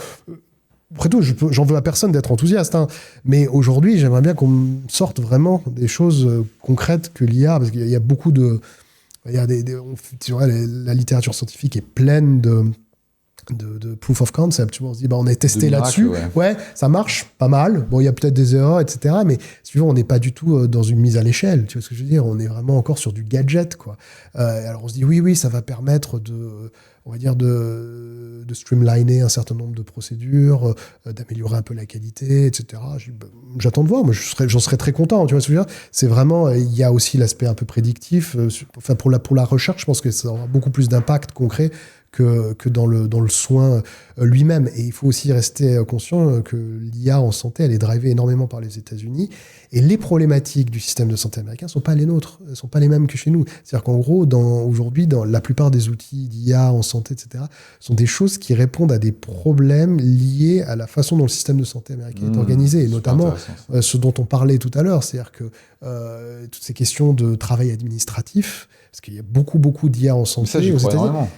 Après tout, j'en veux à personne d'être enthousiaste, hein. Mais aujourd'hui, j'aimerais bien qu'on sorte vraiment des choses concrètes que l'IA, parce qu'il y a beaucoup de... la littérature scientifique est pleine de proof of concept. Tu vois, on se dit, on a testé là-dessus. Ouais, ça marche pas mal. Bon, il y a peut-être des erreurs, etc. Mais si tu veux, on n'est pas du tout dans une mise à l'échelle. Tu vois ce que je veux dire ? On est vraiment encore sur du gadget, quoi. Alors on se dit, oui, ça va permettre on va dire de streamliner un certain nombre de procédures, d'améliorer un peu la qualité, etc. J'attends de voir, moi j'en serais très content, tu vois ce que je veux dire ? C'est vraiment, il y a aussi l'aspect un peu prédictif, pour la recherche, je pense que ça aura beaucoup plus d'impact concret que dans le soin lui-même. Et il faut aussi rester conscient que l'IA en santé, elle est drivée énormément par les États-Unis, et les problématiques du système de santé américain ne sont pas les nôtres, ne sont pas les mêmes que chez nous. C'est-à-dire qu'en gros, aujourd'hui, dans la plupart des outils d'IA en santé, etc., sont des choses qui répondent à des problèmes liés à la façon dont le système de santé américain est organisé, et notamment ce dont on parlait tout à l'heure, c'est-à-dire que toutes ces questions de travail administratif, parce qu'il y a beaucoup d'IA en santé. Mais ça, j'y crois énormément.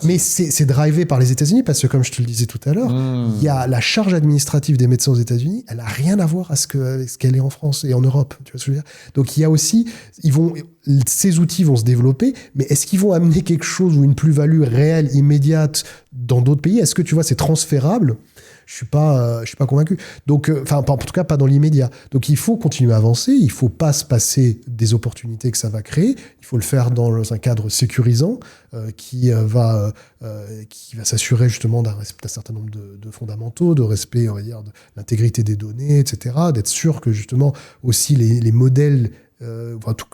Mais c'est drivé par les États-Unis, parce que comme je te le disais tout à l'heure, il y a la charge administrative des médecins aux États-Unis, elle n'a rien à voir avec ce qu'elle est en France et en Europe. Tu vois ce que je veux dire ? Donc il y a aussi, ces outils vont se développer, mais est-ce qu'ils vont amener quelque chose ou une plus-value réelle, immédiate dans d'autres pays ? Est-ce que tu vois, c'est transférable ? Je suis pas convaincu. Donc, en tout cas, pas dans l'immédiat. Donc, il faut continuer à avancer. Il faut pas se passer des opportunités que ça va créer. Il faut le faire dans un cadre sécurisant qui va s'assurer justement d'un respect d'un certain nombre de fondamentaux, de respect, on va dire, de l'intégrité des données, etc. D'être sûr que justement aussi les modèles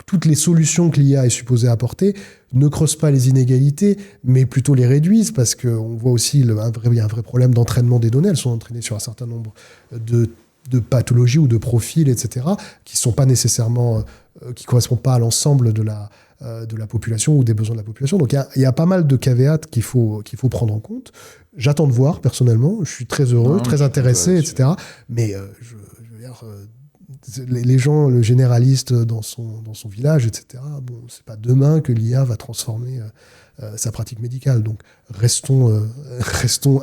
toutes les solutions que l'IA est supposée apporter ne creusent pas les inégalités, mais plutôt les réduisent, parce qu'on voit aussi il y a un vrai problème d'entraînement des données. Elles sont entraînées sur un certain nombre de pathologies ou de profils, etc., qui sont pas nécessairement, qui correspondent pas à l'ensemble de la population ou des besoins de la population. Donc il y a pas mal de caveats qu'il faut prendre en compte. J'attends de voir, personnellement. Je suis très heureux, très intéressé, etc. Mais je veux dire, les gens, le généraliste dans son village, etc., bon, c'est pas demain que l'IA va transformer sa pratique médicale. Donc restons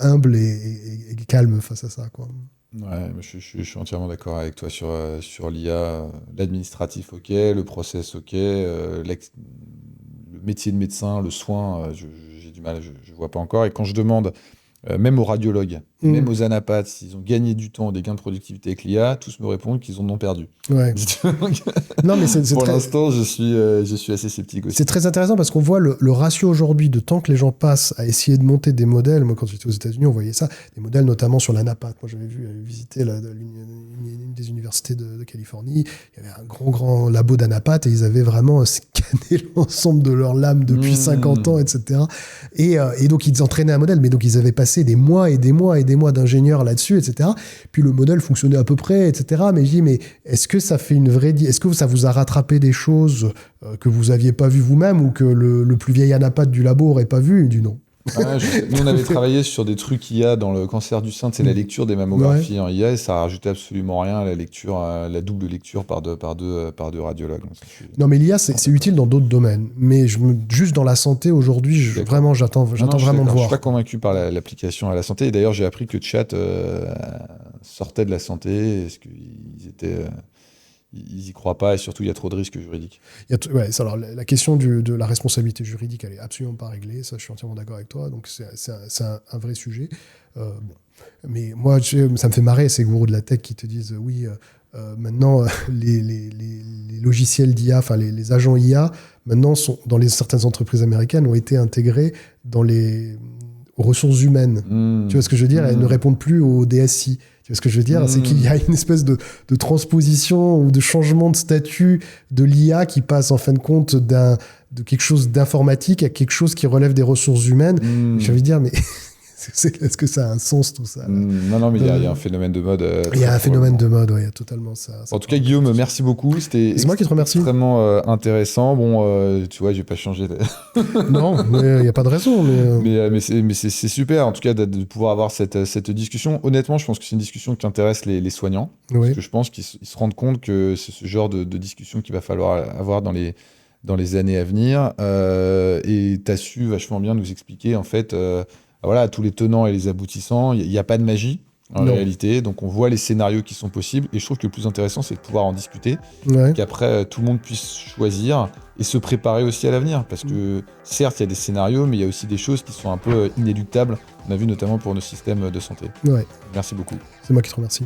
humbles et calmes face à ça, quoi. Ouais, je suis entièrement d'accord avec toi sur l'IA. L'administratif, ok, le process, ok, le métier de médecin, le soin, j'ai du mal, je vois pas encore. Et quand je demande, même aux radiologues, même aux anapathes, s'ils ont gagné du temps, des gains de productivité avec l'IA, tous me répondent qu'ils en ont perdu. Ouais. Non, mais c'est pour l'instant, je suis assez sceptique aussi. C'est très intéressant parce qu'on voit le ratio aujourd'hui de temps que les gens passent à essayer de monter des modèles. Moi, quand j'étais aux États-Unis, on voyait ça, des modèles notamment sur l'anapath. Moi, j'avais visité une des universités de Californie. Il y avait un grand labo d'anapath et ils avaient vraiment scanné l'ensemble de leur lame depuis 50 ans, etc. Et donc, ils entraînaient un modèle, mais donc ils avaient passé des mois et des mois et des mois d'ingénieurs là-dessus, etc. Puis le modèle fonctionnait à peu près, etc. Mais je dis, mais est-ce que ça fait est-ce que ça vous a rattrapé des choses que vous aviez pas vues vous-même ou que le plus vieil anapathe du labo aurait pas vu? Il dit non. Nous, on avait travaillé sur des trucs IA dans le cancer du sein, c'est la lecture des mammographies en IA, et ça rajoutait absolument rien à la lecture, la double lecture par deux radiologues. Donc, non, mais l'IA, c'est utile dans d'autres domaines. Mais juste dans la santé, aujourd'hui, vraiment, j'attends vraiment de voir. Je suis pas convaincu par l'application à la santé. Et d'ailleurs, j'ai appris que Chat sortait de la santé. Est-ce qu'ils étaient... Ils y croient pas, et surtout il y a trop de risques juridiques. Alors, la question de la responsabilité juridique, elle est absolument pas réglée. Ça, je suis entièrement d'accord avec toi. Donc c'est un vrai sujet. Mais moi, ça me fait marrer ces gourous de la tech qui te disent oui. Maintenant, les logiciels d'IA, enfin les agents IA, maintenant sont dans certaines entreprises américaines ont été intégrés aux ressources humaines. Tu vois ce que je veux dire? Elles ne répondent plus au DSI. Tu vois ce que je veux dire? C'est qu'il y a une espèce de transposition ou de changement de statut de l'IA qui passe en fin de compte de quelque chose d'informatique à quelque chose qui relève des ressources humaines. Je veux dire, mais est-ce que ça a un sens tout ça? Non, mais il y a un phénomène de mode. Il y a un phénomène de mode, il y a totalement ça. En tout cas, Guillaume, merci beaucoup. C'était moi qui te remercie. Extrêmement intéressant. Bon, tu vois, je vais pas changer. Non, mais il n'y a pas de raison. Mais c'est super, en tout cas, de pouvoir avoir cette discussion. Honnêtement, je pense que c'est une discussion qui intéresse les soignants. Oui. Parce que je pense qu'ils se rendent compte que c'est ce genre de discussion qu'il va falloir avoir dans les années à venir. Et tu as su vachement bien nous expliquer, en fait... voilà, tous les tenants et les aboutissants, il n'y a pas de magie en réalité, donc on voit les scénarios qui sont possibles, et je trouve que le plus intéressant, c'est de pouvoir en discuter, qu'après tout le monde puisse choisir et se préparer aussi à l'avenir, parce que certes, il y a des scénarios, mais il y a aussi des choses qui sont un peu inéluctables, on a vu notamment pour nos systèmes de santé. Merci beaucoup. C'est moi qui te remercie.